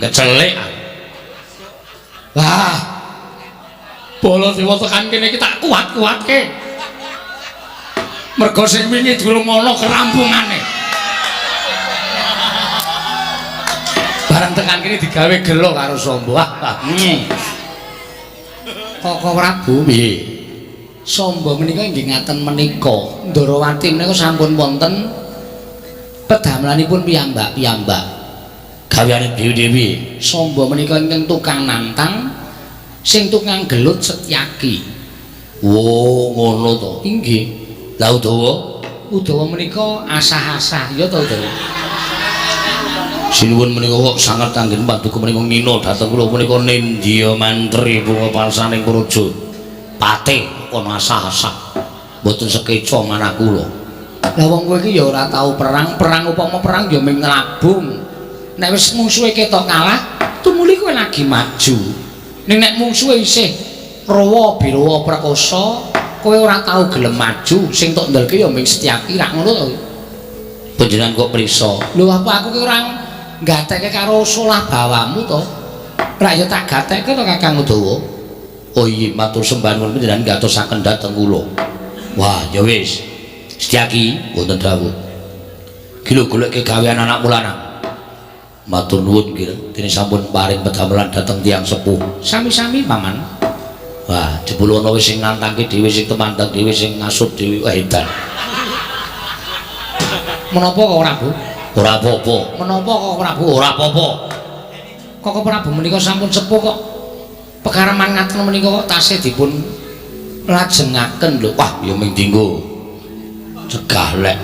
Kecelik. Wah. Bala dewa tekan kene iki tak kuat-kuatke. Mergo sing wingi durung ana kerampungane. Barang tekan kene digawe gelo karo Samba. Kok Prabu piye? Samba menika inggih ngaten menika. Ndarawati menika sampun wonten pedamelanipun piyambak-piyambak. Gaweane Dewi-dewi. Samba menika ingkang tukang nantang sing tukang gelut Setyaki. Oh, ngono to. Inggih. Lah Udawa menika asah-asah ya to, Udawa. Sinuwun menika kok sanget anggen Paduka menika ngina dhateng kula menika nindya mantri bunga palsaning praja. Patih ana asah-asah. Mboten sekeca manah kula. Lah wong kowe iki ya ora tau perang upama perang ya ming nglabung. nek wis mungsuhe ketok kalah tumuli kowe lagi maju ning nek mungsuhe isih rawa birawa prakosa kowe ora tau gelem maju sing tok ndelke ya ming Setyaki rak ngono to panjenengan kok prisa lho apa aku ki ora gatekke karo solah bawamu to rak ya tak gatekke to Kakang Udawa oh iya matur sembah nuwun panjenengan gatosaken dhateng kula wah ya wis Setyaki wonten dawuh ki lho goleke gawean anakmu lanang matur nuwun nggih dene sampun paring pedamelan dhateng tiyang sepuh sami-sami paman wah jebul ana wis sing nantangke dhewe sing temandang dhewe sing ngasut dhewe wah edan menapa kok Prabu ora apa-apa menapa kok Prabu ora apa-apa kok Prabu menika sampun sepuh kok pekareman ngaten menika kok tasih dipun lajengaken lho wah ya ming dinggo cegah lek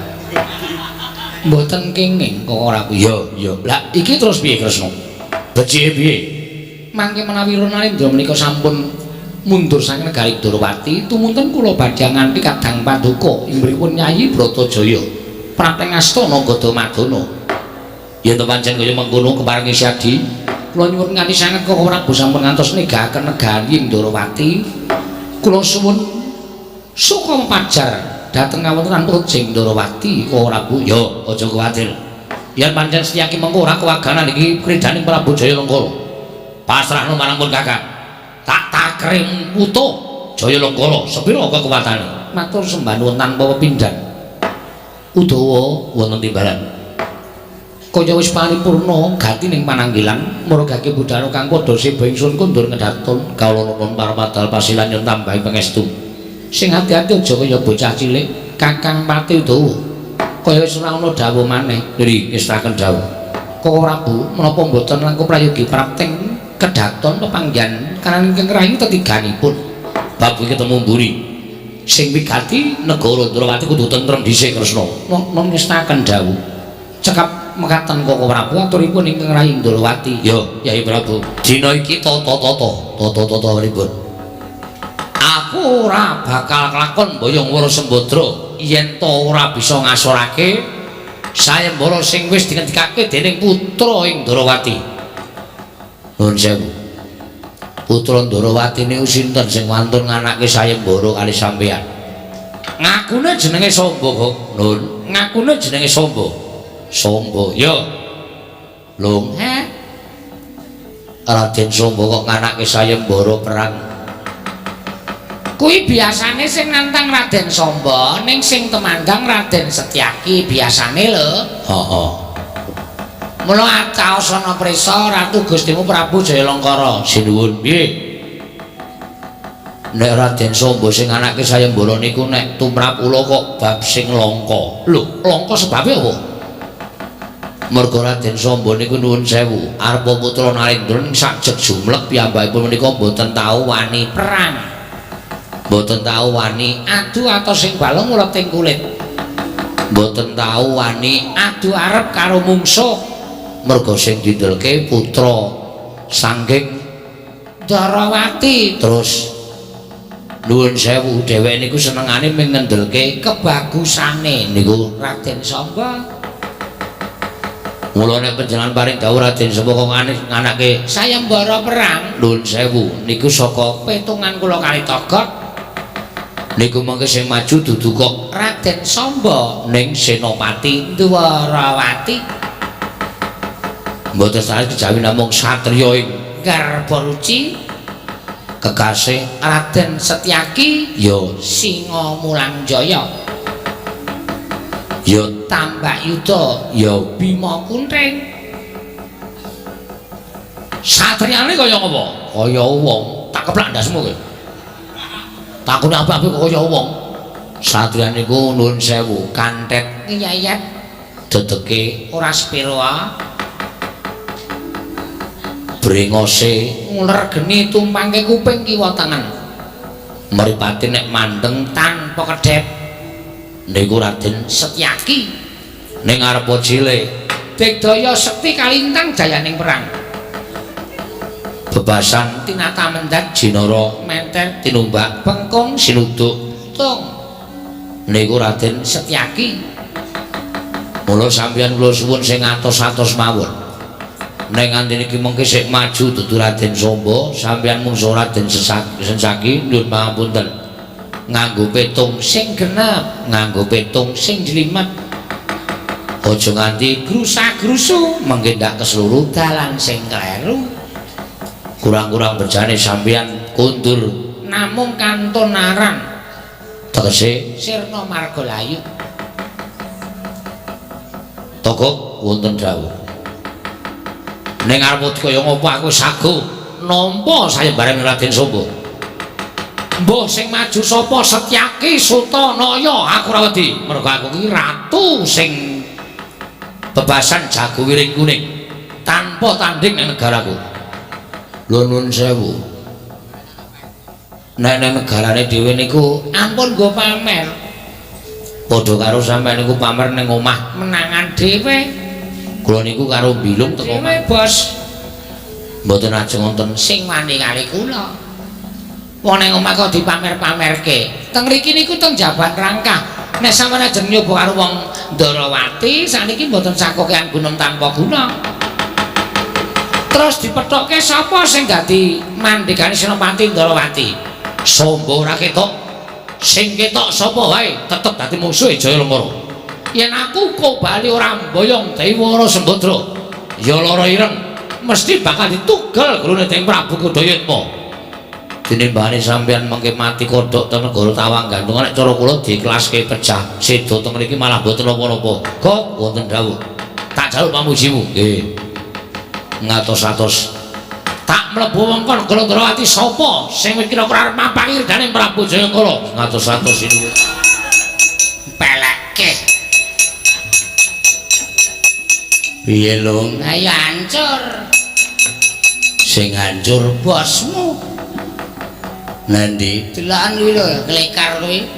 mboten kenging kok ora ya lah iki terus piye Kresna becike piye mangke menawi Ronalindra menika sampun mundur saking negari Durawati tumunten kula badhe nganti Kadang Paduka inggihipun Nyai Bratajaya prateng astana Gadamadana yen to pancen kaya mengkono keparingi siadi kula nyuwun nganti sanget kok Prabu sampun ngantos negaken negari Durawati kula suwun suka pajar dhateng kawontenan Projing Durawati kok Prabu ya aja kuwatir yen pancen Setyaki mengko ora kewaganan iki kridaning Prabu Jayalengkara pasrahno marang pun Kakang tak takrim utuh Jayalengkara sepira kekuwatane matur sembah nuwun tanpa pepindhan Udawa wonten timbalan kaya wis paripurna gati ning pananggilan margake budhara kang padha seba ingsun kondur ngedhaton kawula nuwun parapadal pasilan yen tambahi pangestu sing ati-ati aja kaya bocah cilik Kakang Pati Udawa kaya wis ora ana dawuh maneh nggih ngestaken dawuh kok Prabu menapa mboten langkung prayogi prapting kedhaton pepanggihan kanan ingkang rayi tetiganipun bab ketemu mburi sing wigati negara Durawati kudu tentrem dhisik Kresna nom ngestaken dawuh cekap mekaten kok Prabu aturipun ingkang rayi Durawati ya Yai Prabu dina iki tata pripun aku ora bakal kelakon boyong Wara Sembadra yen to ora bisa ngasorake sayembara sing wis dingendikake dening putra ing Durawati Nuwun sewu. Putra Durawati niku sinten sing wantun nganake sayembara kali sampeyan? Ngakune jenenge Samba kok, Nun. Ngakune jenenge Samba. Samba, ya. Lho, Raden Samba kok nganake sayembara perang. Kuwi biasane sing nantang Raden Samba, ning sing temandang Raden Setyaki biasane lho. Heeh. Mula acaosana prisa Ratu Gustimu Prabu Jayalengkara. Sinuwun piye? Nek Raden Samba sing anake sayembara niku nek tumrap kula kok bab sing langka. Lho, langka sebabe apa? Merga Raden Samba niku nuwun sewu, arepa putra Narendra ning sajeg jumlek piyambakipun menika boten tau wani perang. Boten tau wani adu atos sing balung uleting kulit. Boten tau wani adu arep karo mungsuh. Merga sing didelke putra saking Durawati terus nuwun sewu dheweke niku senengane ming ngendelke kebagusane niku Raden Samba. Mula nek panjenengan paring dawuh Raden Samba kok nganake sayembara perang nuwun sewu niku saka petungan kula kali togot niku mengke sing maju dudu kok Raden Samba ning Senopati Durawati. Mboten salah kejawi namung satriya ing Garbaruci kekasih Raden Setyaki ya Singa Mulangjaya ya Tambakyuda ya Bima Kunthing satriyane kaya apa kaya wong tak keplak ndasmu kowe takune apa-apa kaya wong satriyane niku nuwun sewu kanthet ngiyayat dedeke ora sepira brengose nguler geni tumpangke kuping kiwa tengen mripate nek mandeng tanpa kedhep niku Raden Setyaki ning arepa cilik digdaya sekti kalintang dayaning perang bebasan tinata mendat jinara menten tinumbak bengkong sinuduk tung niku Raden Setyaki mula sampeyan kula suwun sing atos-atos mawon Nek nganti niki mengke sik maju dudu Raden Samba, sampeyan mungsuh Raden Sencaki nyuwun pangapunten. Nganggo petung sing genep, nganggo petung sing jlimet. Aja nganti grusak-grusu mengke ndak kesluru dalan sing kleru. Kurang-kurang berjane sampeyan kundur namung kantun aran. Tegese sirna margalayu. Togok wonten dawuh. Ning arep kaya ngopo aku sago nampa sayembareng Raden Samba. Mbah sing maju sapa Setyaki Sutanaya aku ora wedi mergo aku iki ratu sing bebasan jago wiring kuning tanpa tanding ning negaraku. Lho nuwun sewu. Nek ning negarane dhewe niku ampun nggo pamer. Padha karo sampeyan niku pamer ning omah menangan dhewe. Kula niku karo bilung teko omah bos. Mboten ajeng wonten sing wani kali kula. Wong ning omah kok dipamer-pamerke. Teng mriki niku teng Jaban Rangkah. Nek sampeyan ajeng nyoba karo wong Ndarawati, saniki mboten sakokean gunung tanpa guna. Terus dipethokke sapa sing dadi mandhegane Senopati Ndarawati? Samba ora ketok. Sing ketok sapa wae tetep dadi musuhe Jayalengkara. Yen aku kok bali ora mboyong Dewara Sembadra, ya lara ireng mesti bakal ditugel grune Dening Prabu Kodayatma. Tinimbane sampeyan mengke mati kodhok teng negara Tawang Gandung nek cara kula diiklaske pecah. Sedo teng mriki malah mboten napa-napa. Kok wonten dawuh. Tak jaluk pamujimu. Nggih. Ngatos-atos. Tak mlebu wongkon Ndrawati sapa sing kira-kira arep mampangi Dening Prabu Jayakara. Ngatos-atos ini. Peleke. Piye lho? Ayo hancur. Sing hancur bosmu. Nanti Delokan kuwi lho, klekar kuwi.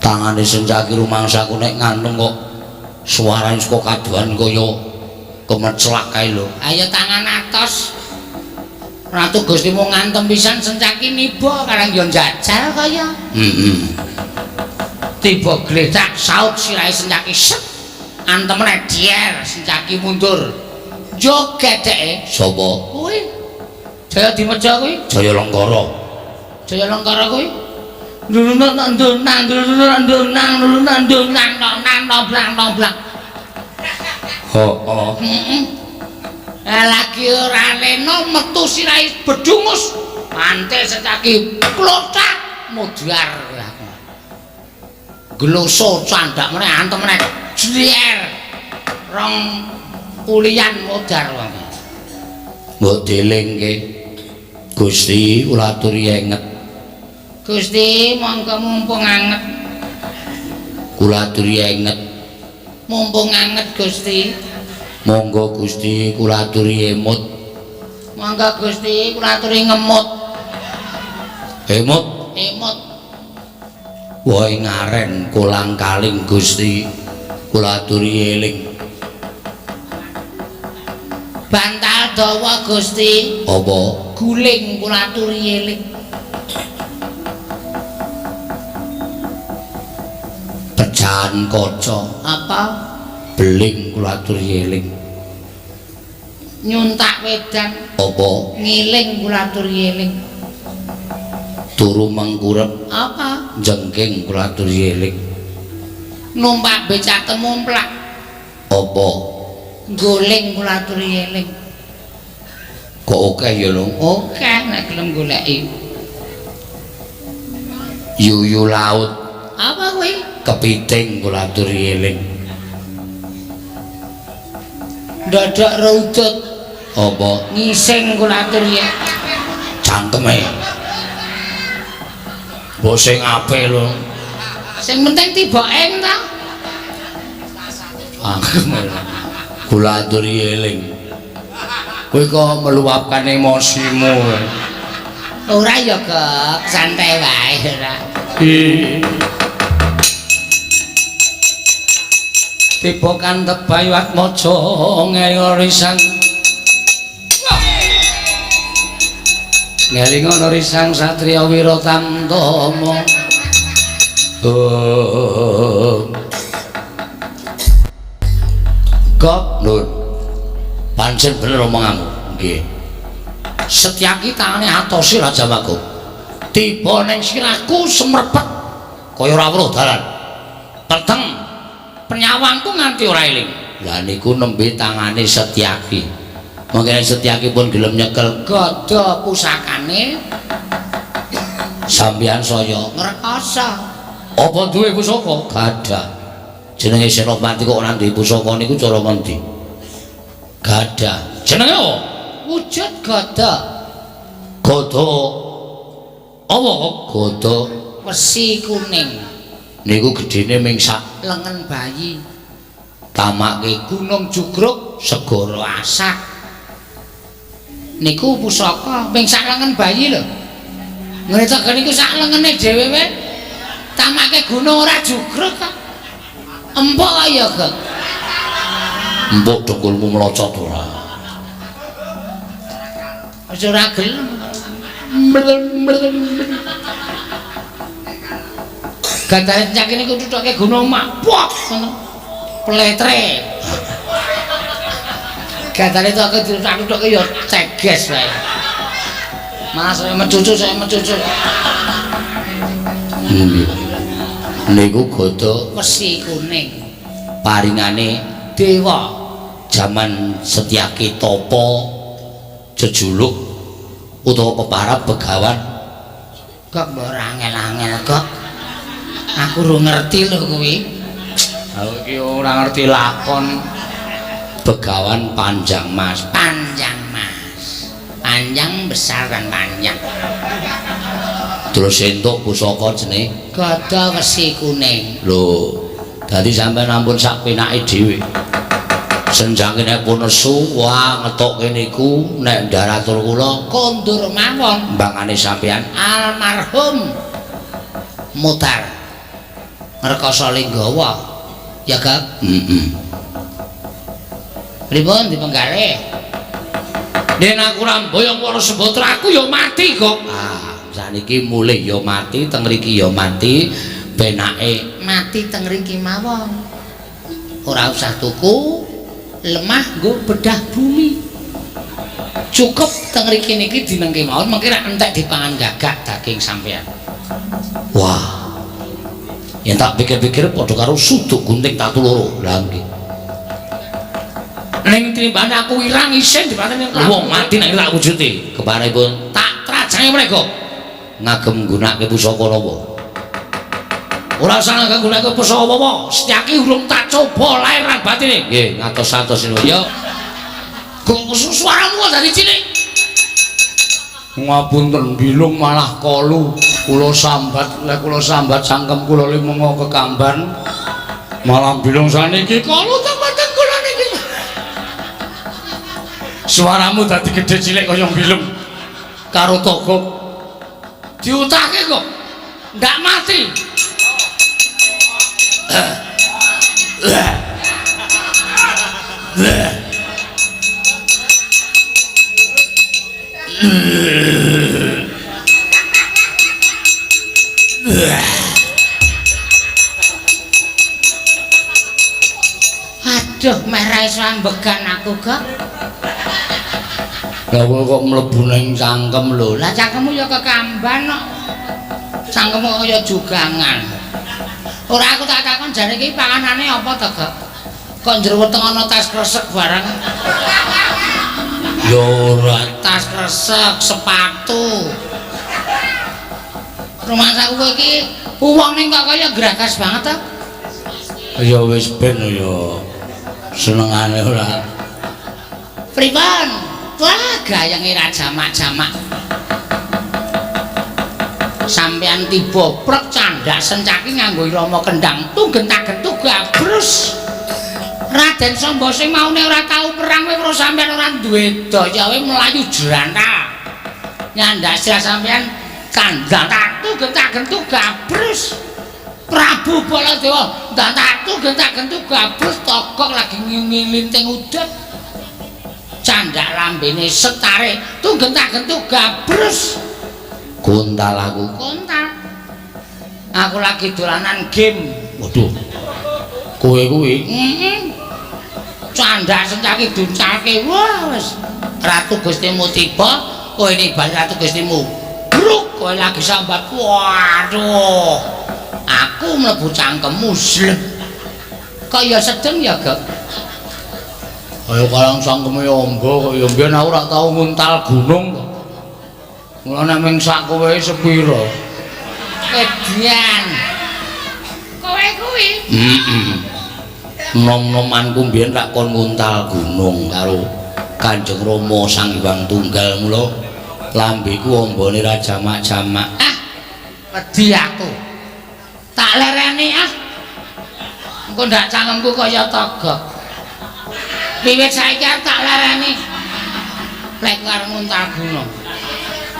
tangane Sencaki rumangsaku nek ngantung kok suarane saka kaduan kaya kemeclak kae lho. Ayo tangan atos. Ratu Gusti mung ngantem pisan Sencaki niba karang yo njajal kaya. Tiba gledak saut sirahe Sencaki set. Antemene dier Sencaki mundur. Joget dheke. Sapa? Kuwi. Jaya Dimeja kuwi. Jayalengkara. Jayalengkara kuwi. Lagi ora leno metu sirahe bedungus. Mantel Sencaki klothak mudhar. Gloso candak meneh antem meneh. Jlier. Rong ulian modar wong. Mbok delingke. Gusti kula aturi enget. Gusti monggo mumpung anget. Kula aturi enget. Mumpung anget Gusti. Monggo Gusti kula aturi emut. Monggo Gusti kula aturi ngemut. Emut. Emut. Woe ngaren kolang kaling Gusti kula aturi eling. Bantal dawa Gusti. Apa? Guling kula aturi eling. Pecahan kaca. Apa? Beling kula aturi eling. Nyuntak wedang. Apa? Ngiling kula aturi eling. Turu mengkurep. Apa? Jengking kula aturi eling. Numpak becak temumplak. Apa? Guling kula aturi eling. Kok akeh ya lho? Oke nek gelem goleki. Yuyu laut. Apa kuwi? Kepiting kula aturi eling. Ndodok rudut. Apa? Ngising kula aturi eling. Cangkeme. Mbok sing apik lho. Sing penting tiba ing ta. Kula aturi eling. Kowe kok meluapkan emosimu. Ora ya kok, santai wae ora. Tiba kantep Bayu Atmaja ngelinga risang. Ngelinga risang satriya Wiratama. Kok nun Pancen bener omonganmu. Nggih. Setyaki tangane atosi Raja Magok. Tiba ning sirahku semrepet kaya ora weruh dalan. Peteng penyawangku nganti ora eling. Lah niku nembe tangane Setyaki. Mangkene Setyaki pun gelem nyekel gada pusakane. Sampeyan saya ngrekoso. Apa duwe pusaka? Gadah. Jenenge Senopati kok ora duwe pusaka niku cara ngendi? Gadah. Jenenge apa? Wujud gada. Gada. Apa kok gada? Wesi kuning. Niku gedene ming sak lengen bayi. Tamake Gunung Jugruk segara asak. Niku pusaka ming sak lengen bayi lho. Ngrita niku sak lengene dhewe wae. Tamake gunung ora jugruk kok. Empuk ya, Gek. Empuk dengkulmu mlocot ora. Wis ora gelem. Gandane cak niku tuthuke gunung mapok ngono. Pletre. Gandane tok tuthuke ya ceges wae. Mas saya mencucu. Niku gada wesi kuning. Paringane dewa jaman Setyaki Tapa jejuluk utawa peparab Begawan. Kok ora angel-angel kok. Aku ora ngerti lho kuwi. Aku iki ora ngerti lakon Begawan Panjang Mas. Panjang besar dan panjang. Terus entuk pusaka jenenge gada wesi kuning. Lho, dadi sampeyan ampun sak penake dhewe. Senjangene pun nesu, wah ngetokke niku nek ndaratur kula kondur mawon mbangane sampeyan almarhum Mutar Ngrekoso Linggawa. Ya, Kak? Pripun dipenggalih? Den aku ramboyong para sembotra aku ya mati kok. Ah, saniki mulih ya mati, teng mriki ya mati, benake mati teng mriki mawon. Ora usah tuku lemah nggo bedah bumi. Cukup teng mriki niki dinengke mawon mengki rak entek dipangan gagak daging sampean. Wah. Yen tak pikir-pikir padha karo suduk gunting tatu loro. Lah nggih. Ning timbane aku irang isin dipateni wong mati nek tak wujude keparipun tak trajange mereka ngagem nggunakake pusaka napa ora usah nggunakake pusaka apa Setyaki urung tak coba lahir lan batine nggih ngatos-atos ya kok suaramu kok dadi cilik ngapunten bilung malah kolu kula sambat lek kula sambat sangkem kula limengo kekamban malah bilung saniki kolu tembaten kula niki. Suaramu dadi gedhe cilik kaya bilung karo togok diutake kok ndak mati. Aduh, merah iso ambegan aku, Kak. Lah kok mlebu ning cangkem lho. Lah cangkemmu ya kekamban kok. Cangkemmu kaya jugangan. Ora aku tak takon jane iki panganane apa to, Kak? Kok njero weteng ana tas kresek barang. Ya ora tas kresek, sepatu. Rumah saku iki wong ning kok kaya gragas banget to. Ya wis ben ya. Senengane ora. Pripun? Wah, gayange ra jamak-jamak. Sampeyan tiba prek candhak Setyaki nganggo irama kendhang tugentag-gentug gabrus. Raden Samba sing maune ora tau perang kowe karo sampeyan ora duwe daya kowe mlayu jrantah. Nyandak sira sampeyan kandhang tugentag-gentug gabrus. Prabu Baladewa ndak tugentag-gentug gabrus tokok lagi ngilinting udut. Candak lambene setare tugentag-gentug gabrus. Kuntal aku. Kuntal. Aku lagi dolanan game. Waduh. Kowe kuwi. candak sencaki duncalke wah wis Ratu Gustimu tiba kowe ini bali Ratu Gustimu bruk kowe lagi sambat waduh aku mlebu cangkemmu slep kaya sedeng ya Gek kaya kalang cangkeme ombo kaya mbiyen aku ora tau nguntal gunung kok mulane ming sak kowe sepira edian kowe kuwi nom-nomanku mbiyen tak kon nguntal gunung karo Kanjeng Rama Sang Hyang Tunggal mula lambeku ombone ra jamak-jamak wedi aku tak lereni engko ndak cangkemku kaya togok wiwit saiki tak lereni lek arep nguntal gunung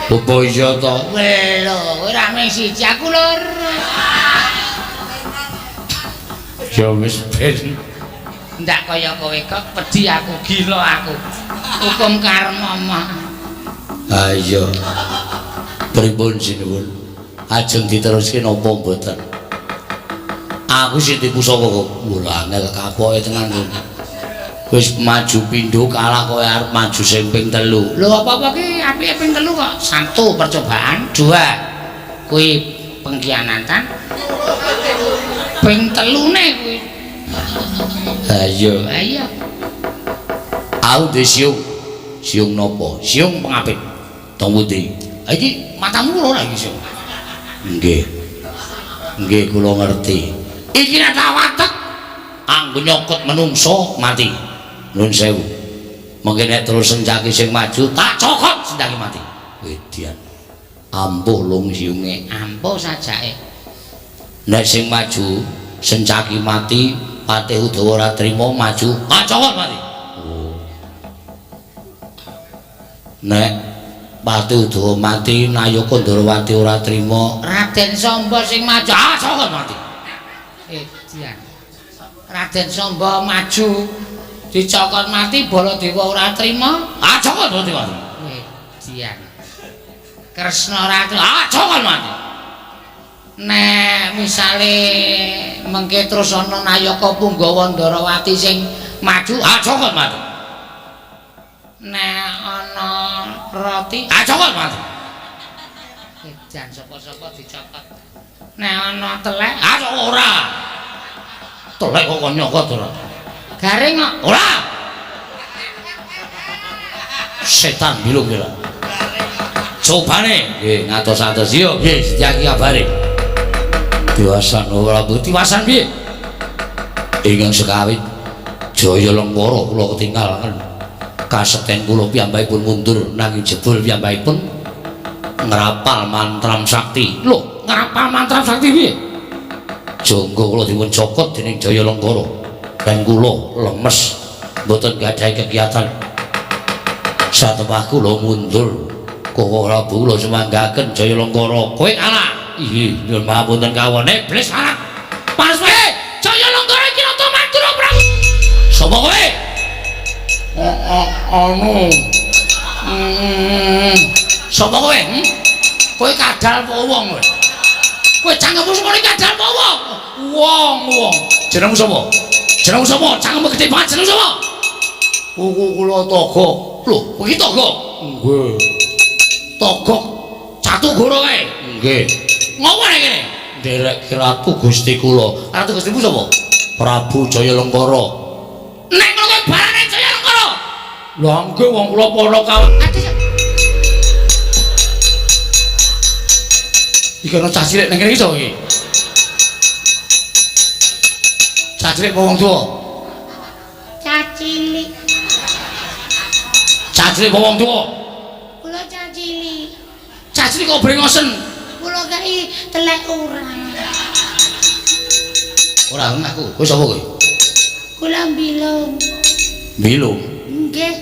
apa iya to lho ora mung siji aku loro ya wis ben ndak kaya kowe kok wedi aku gila aku hukum karma mah ayo pripun sinuwun ajeng diteruske napa mboten aku sing dipusaka kok mula angel kapoke tenan wis maju pindho kalah kowe arep maju sing ping 3 lho apa-apa ki apike ping 3 kok 1 percobaan 2 kuwi pengkhianatan ping 3ne kuwi ayo aku disiung siung nopo siung pengapit tong pundi iki matamu ora iki siung nggih kula ngerti iki nek watek anggo nyokot menungso mati nuwun sewu mengke nek terus sencaki sing maju tak cokot sencaki mati wedian ampuh lung siunge ampuh sajake nek sing maju sencaki mati Patih Udawa ora trima maju cokot mati nek Patih Udawa mati Nayaka Ndarawati ora trima Raden Samba sing maju cokot mati edian Raden Samba maju dicokot mati Baladewa ora trima cokot mati edian Kresna Ratu cokot mati nek misale mengke terus ana Nayaka Punggawa Ndarawati sing maju cokot mati nek ana Rati cokot mati edan sapa-sapa dicokot nek ana Telek ora Telek kok nyokot ora Garing kok ora setan bilung kira cobane nggih ngatos-atos yo nggih sedyaki kabare Diwasan ora Diwasan piye ingkang sekawit Jaya Lengkara kula ketinggalan kaseten kula piyambakipun mundur nanging jebul piyambakipun ngrapal mantram sakti lho ngrapal mantram sakti piye jangga kula dipun cokot dening Jaya Lengkara dan kula lemes mboten gadhahi kegiatan satemah kula mundur kok ora kula semanggaken Jaya Lengkara kowe kalah iki nyuwun pangapunten kawon iblis anak pas kowe Jaya Lengkara iki nata mandura Prabu sapa kowe anu sapa kowe kowe kadal apa wong kowe kowe cangkemmu semono kadal apa wong jenengmu sapa cangkemmu gedhe banget jenengmu sapa kula Togo lho kowe iki Togo nggih Togo Catu Goro kae nggih ngopo nek kene nderek Ratu Gusti kula Ratu Gustimu sapa Prabu Jaya Lengkara nek ngono barane Jaya Lengkara lho nggih wong kula padha kawon iki ana cah cilik ning kene iso iki cah cilik apa wong tuwa cah cilik apa wong tuwa kula cah cilik kok brengosen kula kai telek urang ora aku kowe sapa kowe kula Bilung nggih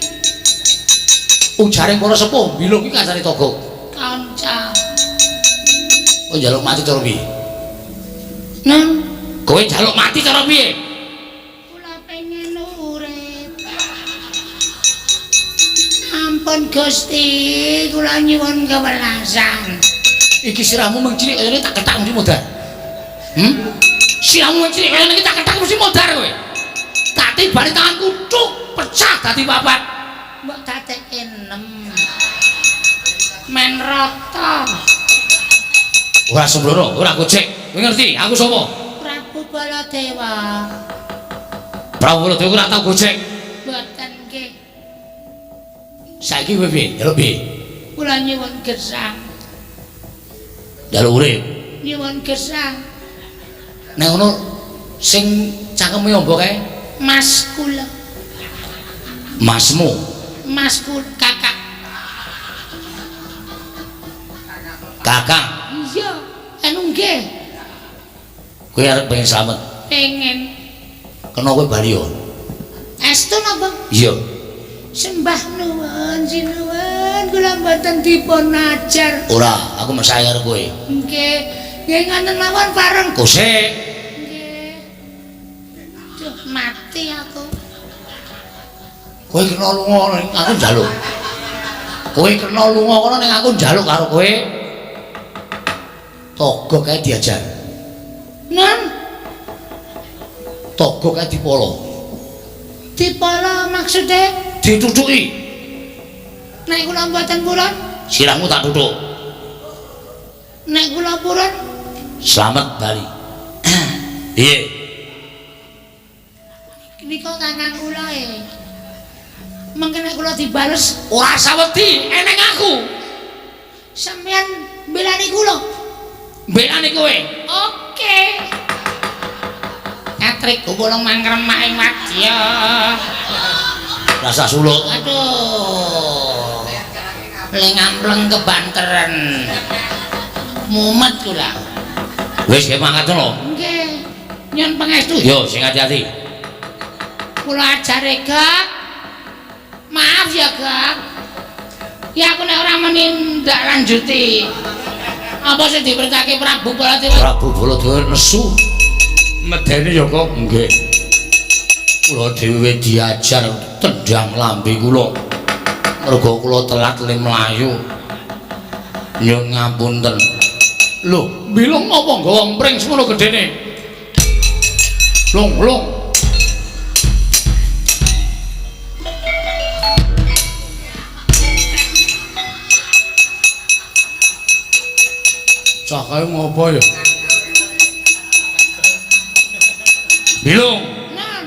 ujare para sepuh Bilung iki kancane Togo kanca kowe njaluk mati cara piye nang kowe njaluk mati cara piye kula pengen urip ampun Gusti kula nyuwun kewelasan iki sirahmu mung cilik kaya tak ketak mesti modar sirahmu mung cilik kaya tak ketak mesti modar kowe tak bali tanganku cuk pecah dadi papat. Mbok dadekke 6. Men rata. Ora sembrono, ora gojek. Kowe ngerti aku sapa? Prabu Baladewa. Prabu Baladewa ora tau gojek. Mboten nggih. Saiki kowe piye? Njaluk piye? Kula nyuwun gesang. Njaluk urip. Nyuwun gesang. Nek ngono sing cangkeme ombo kae? Mas kula. Masmu. Masku kakak. Kakang. Iya, anu nggih. Kowe arep pengen slamet. Pengen. Kena kowe bali yo. Estu napa? Iya. Sembah nuwun, sinuwun kula mboten dipun ajar. Ora, aku mesake karo kowe. Nggih, nggih ngoten mawon bareng. Gosek. Nggih. Duh, mati aku. Kowe kena lunga ning aku njaluk. Kowe kena lunga kono ning aku njaluk karo kowe. Togo kae diajar. Nun, Togo kae dipolo. dipala maksude Ditutuki. nek kula mboten purun, Sirahmu tak tutuk. nek kula purun Slamet bali. Piye? nika kakang kula mengke nek kula dibales Ora sawedi eneng aku. sampeyan belani kula. Mbelane kowe. Oke. Katrik kula mangkremak ing wadya. Rasa sulut. Aduh. Lengampleng kebanteren. Mumet kula. Wis ge mangkat ngono. Nggih. Nyun pangestu. Yo sing hati-hati. Kula ajare, Gak. Maaf ya, Gak. Ya aku nek ora meni ndak lanjuti. Apa sing diperintahke Prabu Baladewa? Prabu Baladewa nesu. Medeni ya kok nggih. Kula dhewe diajar tendang lambe kula. Mergo kula telat le mlayu. Nyun ngapunten. Lho, bilung apa nggawa mpring semono gedene? Lung. Cah kae ngopo ya? Bilung. Nah,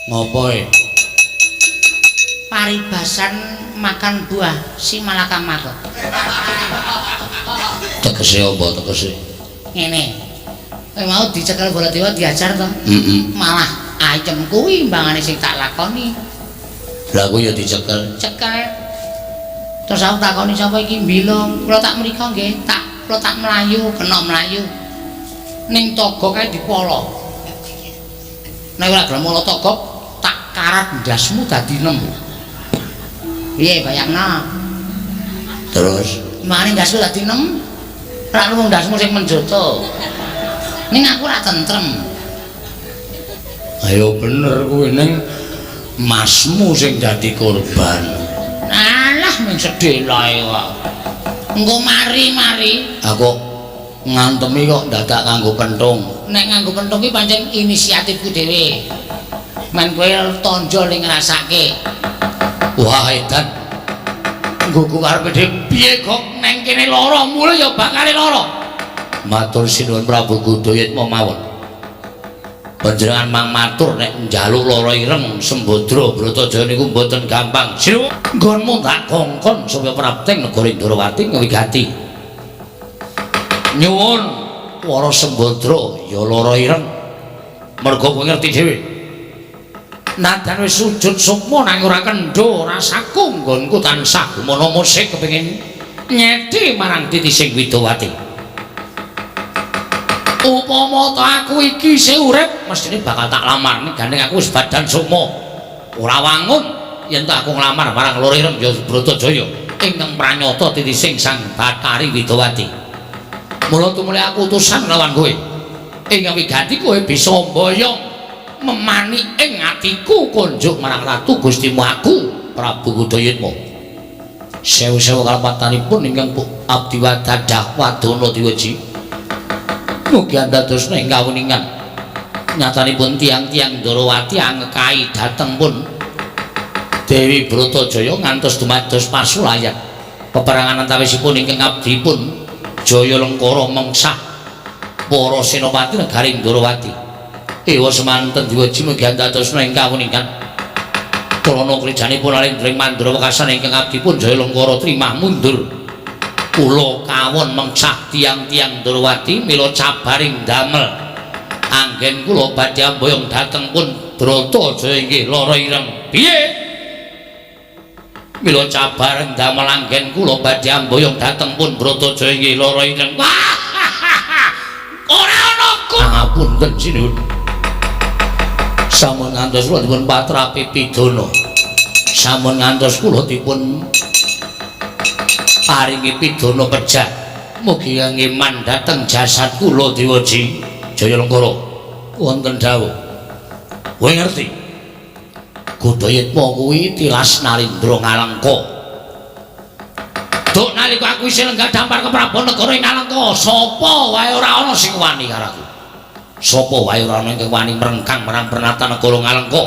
Ngopo e? paribasan makan buah si Malaka Mago. Tegese apa tegese? Ngene. Kowe mau dicekel Baladewa diajar to? Malah ayem kuwi imbangane sing tak lakoni. Lah aku ya dicekel. Cekel. Terus aku takoni sapa iki Bilung. Kula tak mriko nggih, kula tak mlayu, kena mlayu. Ning togo kae dipolo. Nek ora gelem molo togo, tak karat ndasmu dadi 6. Piye bayangna? Terus Mane ndasmu dadi 6. Ora wong ndasmu sing menjoto. Ning aku ora tentrem. ayo bener kuwi ning masmu sing dadi korban. Alah mung sedelae kok. Engko mari-mari Aku ngantemi kok dadak kanggo pentung. nek nganggo pentung ki pancen inisiatifku dhewe. Men kowe tonjol ning ngrasake. Wah edan. Nggoku karepe dhewe piye kok neng kene lara mule ya bakal lara. Matur sinuwun Prabu Gudayat mawon. Panjenengan mang matur nek njaluk lara ireng Sembadra Bratajaya niku mboten gampang. Sinuwun nggonmu tak kongkon supaya prapting negara Indrawati ngwigati. Nyuwun para Sembadra ya lara ireng. Mergo kowe ngerti dhewe. Nadan wis sujud sukma nang ora kendho rasaku nggonku tansah gumono musik kepengin nyedhi marang Titi Sing Widawati. Upama to aku iki isih urip mestine bakal tak lamar ning gandeng aku wis badan sukma. Ora wangun yen tak aku nglamar marang Loro Ireng ya Bratajaya ingkang pranyata Titi Sing Sang Bathari Widawati. Mula tumuli aku utusan lawan kowe. Ingkang wigati kowe bisa mboyong memani ing atiku kunjuk marang Ratu Gustimu aku Prabu Gudayatma. Sewu-sewu kalapatanipun ingkang abdi wadadah wadana diweji. Mugi andadosna ing kawuningan nyatanipun tiang-tiang Ndorowati angekahi dhateng pun Dewi Bratajaya ngantos dumados pasulayan peperangan antawisipun ingkang abdipun Jaya Lengkara mengsah para senopati negaring Ndorowati ewa semanten diwaji mugi andadosna ing kawuningan krana krijanipun alendring mandra wekasan ingkang abdipun Jaya Lengkara trimah mundur kula kawon mengsah tiang-tiang Ndorowati mila cabaring damel anggen kula badhe amboyong dhateng pun Bratajaya inggih lara ireng piye mila cabareng damel anggen kula badhe amboyong dhateng pun Bratajaya inggih lara ireng ora ana pangapunten sinuhun sampun ngantos kula dipun patrapi pidana sampun ngantos kula dipun paringi pidana pejah mugi ngeman dhateng jasad kula Dewaji Jaya Lengkara wonten dawuh kowe ngerti Godayitma kuwi tilas Narendra Ngalengka duk nalika aku isih lenggah dampar keprabon negara ing Ngalengka sapa wae ora ana sing wani karo aku sapa wae ora ana ingkang wani mrengkang marang pernata negara Ngalengka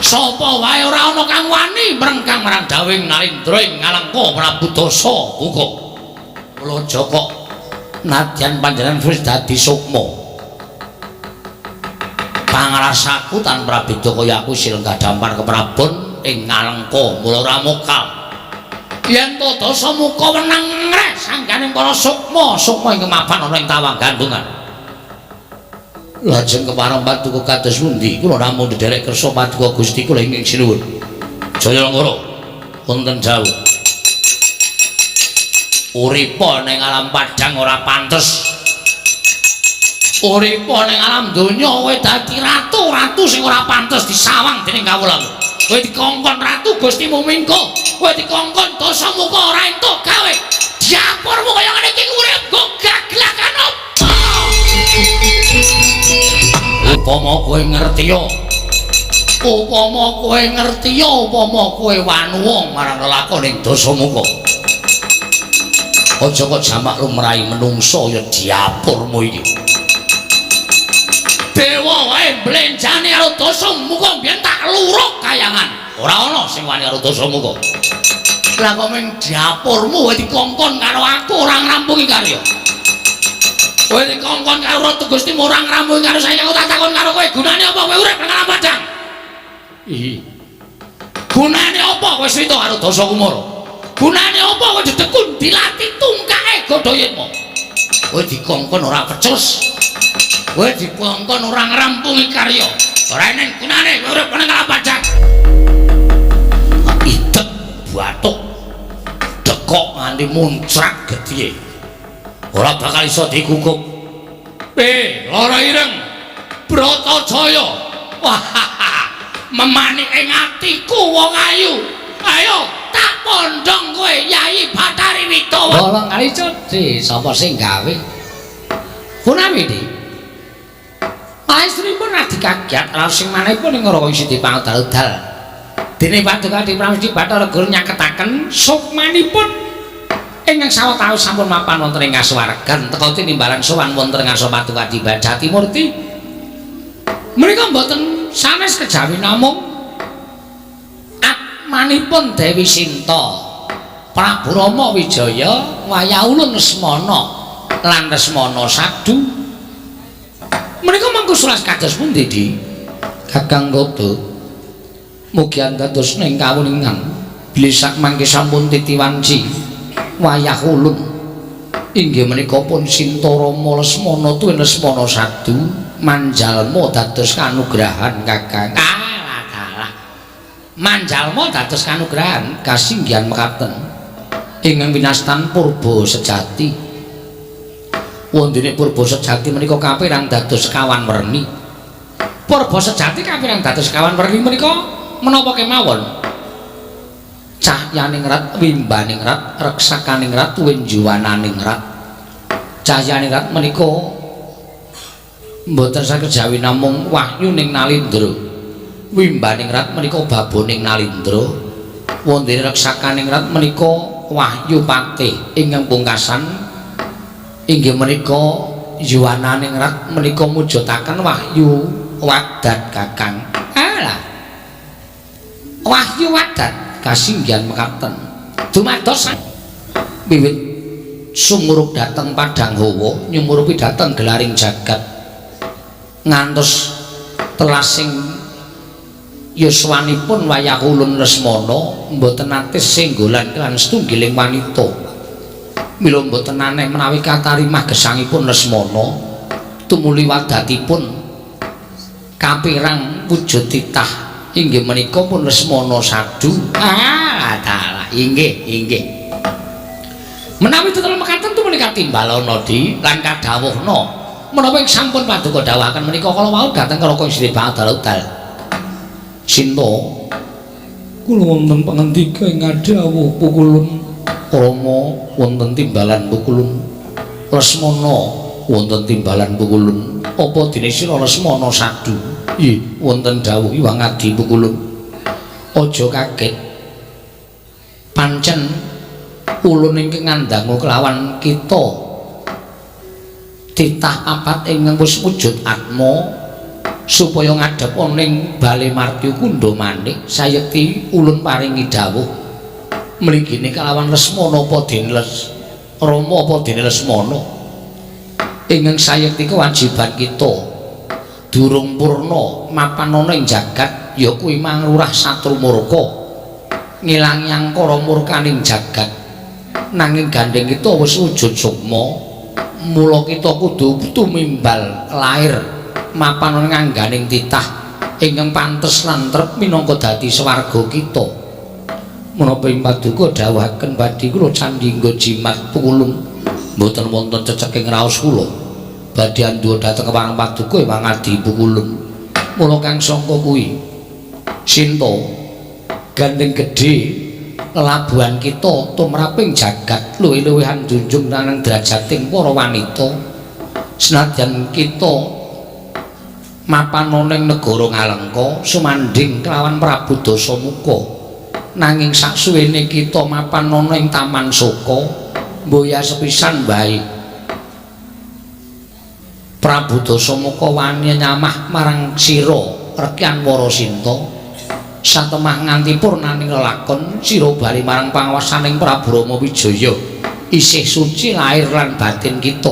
sapa wae ora ana kang wani mrengkang marang dawing Narendra ing Ngalengka Prabu Dasa Buka kula Joko nadyan panjenengan wis dadi sukma pangrasaku tanpa beda kaya aku silenggah dampar keprabon ing Ngalengka mula ora mokal yen to Dasa Muka wenang ngres sangganing para sukma ingkang mapan ana ing Tawang Gandungan lajeng kepareng paduka kados pundi kula namung dederek kersa paduka Gusti kula ingkang sinuwun Jaya Lengkara wonten dawuh uripa ning alam padang ora pantes uripa ning alam donya kowe dadi ratu sing ora pantes disawang dening kawula kowe dikongkon ratu Gusti Mumingko kowe dikongkon Dasa Muka ora entuk gawe diapurmu kaya ngene iki urip go gaglakan apa upama kowe ngerti upama kowe wanuwa marang lelakoning Dasa Muka aja kok jamak lumrahi menungso ya diapurmu iki dewa wae blenjane karo Dasa Muka biyen tak luruk kayangan ora ana sing wani karo Dasa Muka lah kok mung diapurmu kowe dikongkon karo aku ora ngrampungi karya kowe dikongkon karo Ratu Gusti ora ngrampungi karo saya aku tak takon karo kowe gunane apa kowe urip nang alam padang gunane apa kowe sita karo Dasa Kumara gunane apa kowe ditekun dilatih tungkae Godayitma kowe dikongkon ora pecus kowe dikongkon ora ngrampungi karya ora enen gunane kowe urip nang alam padang idep batuk dekok nganti muncrat gedhe ora bakal iso digugup lara ireng Bratajaya wah memani ing atiku wong ayu ayo tak pondhong kowe Yayi Bathari Widawa Bolong kali cedhe sapa sing gawe punami iki istripun radi kaget lan sing manehipun ing ora isi dipangdal-dal dene paduka Prabu Bathara Guru nyaketaken sukmanipun ingkang sawetawis sampun mapan wonten ing kasuwargan teka tinimbalan sowan wonten ngarsa paduka Jatimurti menika mboten sanes kejawi namung atmanipun Dewi Sinta Prabu Rama Wijaya wayah ulun Lesmana lan Lesmana Sadu menika mangku sulas kados pundi di Kakang Godo mugi andadosna ing kawuningan bilih sak mangke sampun titiwanci wayah ulun inggih menika pun Sinta Rama Lesmana tuwin Lesmana Sadu manjalma dados kanugrahan Kakang manjalma dados kanugrahan kasinggihan mekaten ingkang winastan Purba Sejati wondene Purba Sejati menika kapirang dados kawan werni Purba Sejati kapirang dados kawan werni menika menapa kemawon cahyaning rat wimbaning rat reksakaning rat winjuwananing rat cahyaning rat menika mboten saged jawi namung wahyu ning Nalindra wimbaning rat menika baboning Nalindra wondene reksakaning rat menika wahyu patih ingkang pungkasan inggih menika yuwananing rat menika mujudaken wahyu wadat Kakang. Alah. Wahyu wadat kasinggihan mekaten. Dumados wiwit sumurup dhateng Padang Hawa nyumurupi dhateng gelaring jagat ngantos telasing yuswanipun wayah ulun Lesmana mboten nate senggolan kelan setunggiling wanita. Mila mboten aneh menawi katarimah gesangipun Lesmana tumuli wadatipun kapirang wujud titah inggih menika pun Lesmana sadu. Dalah inggih. Menawi tetel mekaten tumuli katimbalana di lan kadhawuhna menawi sampun paduka dawuhaken menika kala wau dhateng Raka Sri Badal-udal. Sinta kula wonten pangandika ing adhawuh pukulun Rama wonten timbalan pukulun Lesmana wonten timbalan pukulun apa dene sira Lesmana sadu. Nggih wonten dawuh Iwang Adi pukulun. Aja kaget pancen ulun ingkang ngandhangu kelawan kita titah papat ingkang wis wujud atma supaya ngadhep ning Bale Martya Kundha manik sayekti ulun paringi dawuh mligine kelawan Lesmana apa dene Rama apa dene Lesmana ingkang sayekti kewajiban kita durung purna mapan ana ing jagat ya kuwi mangrurah satru murka ngilangi angkara murkaning jagat nanging gandeng kita wis wujud sukma mula kita kudu tumimbal lair mapan ing angganing titah ingkang pantes lan trep minangka dadi swarga kita. Menapa ing paduka dawuhaken badhe kula candhingga jimat pukulun mboten wonten ceceking raos kula badhe andhuwa dhateng Wang Paduka Iwang Adi pukulun. Mula kang sangka kuwi Sinta gandeng gedhe lelabuhan kita tumraping jagat luwih-luwihan junjung nang derajating para wanita senadyan kita mapan ning negara Ngalengka sumandhing kelawan Prabu Dasamuka nanging saksuwene kita mapan ana ing Taman Soka mboya sepisan bae Prabu Dasamuka wani nyamah marang sira Rekyan Warasinta satemah nganti purnaning lelakon sira bali marang panguwasaning Prabu Rama Wijaya isih suci lahir lan batin kita.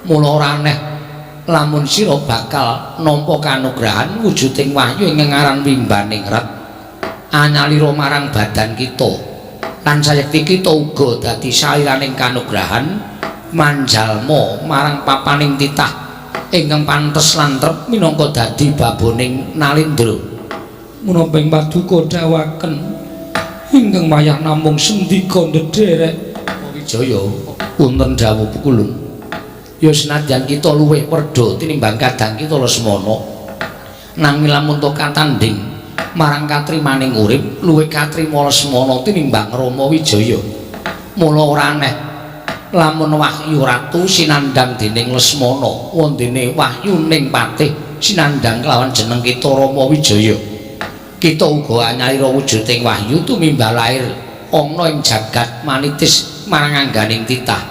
Mula ora aneh lamun sira bakal nampa kanugrahan wujuding wahyu ing ngaran wimbaning rat anyalira marang badan kita lan sayekti kita uga dadi saliraning kanugrahan manjalma marang papaning titah ingkang pantes lan trep minangka dadi baboning Nalindra. Menapa ing paduka dawuhaken ingkang wayah namung sendika ndederek Wijaya wonten dawuh pukulun ya senadyan kita luwih werda tinimbang kadang kita Lesmana nanging lamun to katanding marang katrimaning urip luwih katrima Lesmana tinimbang Rama Wijaya. Mula ora aneh lamun wahyu ratu sinandhang dening Lesmana wondene wahyu ning patih sinandhang kelawan jeneng kita Rama Wijaya. Kita uga anyalira wujuding wahyu tumimbal lair ana ing jagat manitis marang angganing titah.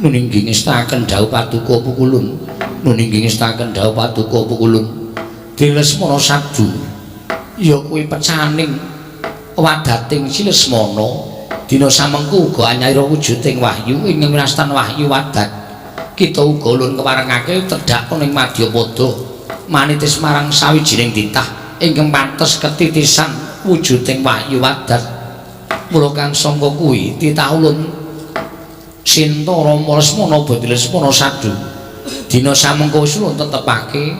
Nuninggi ngestaken dawuh paduka pukulun. Nuninggi ngestaken dawuh paduka pukulun. Dilesmana sadu ya kuwi pecaning wadating si Lesmana dina samengko uga anyalira wujuding wahyu ing winastan wahyu wadat. Kita uga ulun kewarengake tedhak ning Madyapada manitis marang sawijining titah ingkang pantes ketitisan wujuding wahyu wadat. Mula kang sangka kuwi titah ulun Sinta Rama Lesmana badhe Lesmana sadu dina samengko wis ulun tetepake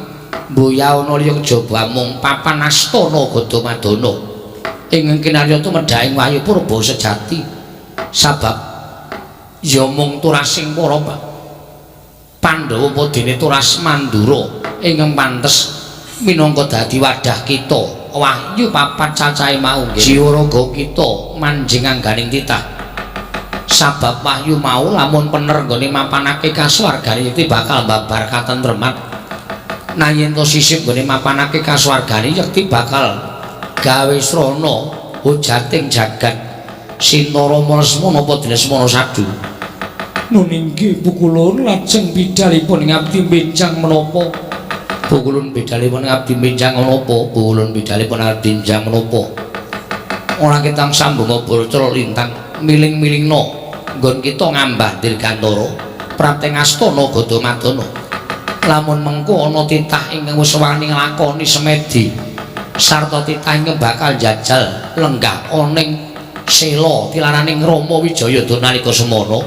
mboya ana liya kejaba mung papan astana Gadamadana ingkang kinarya tumedhaing wahyu purba sejati sabab ya mung turasing para Pandhawa padene turas Mandura ingkang pantes minangka dadi wadah kita wahyu papat cacahe mau nggih jiwaraga kita manjing angganing titah sabab wahyu mau lamun pener nggone mapanake kasuwargane yekti bakal mbabar katentreman nah yen to sisip nggone mapanake kasuwargane yekti bakal gawe srana hujating jagat Sinta Rama Lesmana apa Lesmana sadu nun inggih pukulun lajeng bidalipun ngabdi benjang menapa pukulun bidalipun ngabdi benjang menapa pukulun bidalipun ngabdi benjang menapa ora ketang sambung bocor lintang miling-milingno nggon kita ngambah dirgantara prateng astana Gadamadana lamun mengko ana titah ingkang wis wani nglakoni semedi sarta titah ingkang bakal jajal lenggah oning sela tilaraning Rama Wijaya nalika semana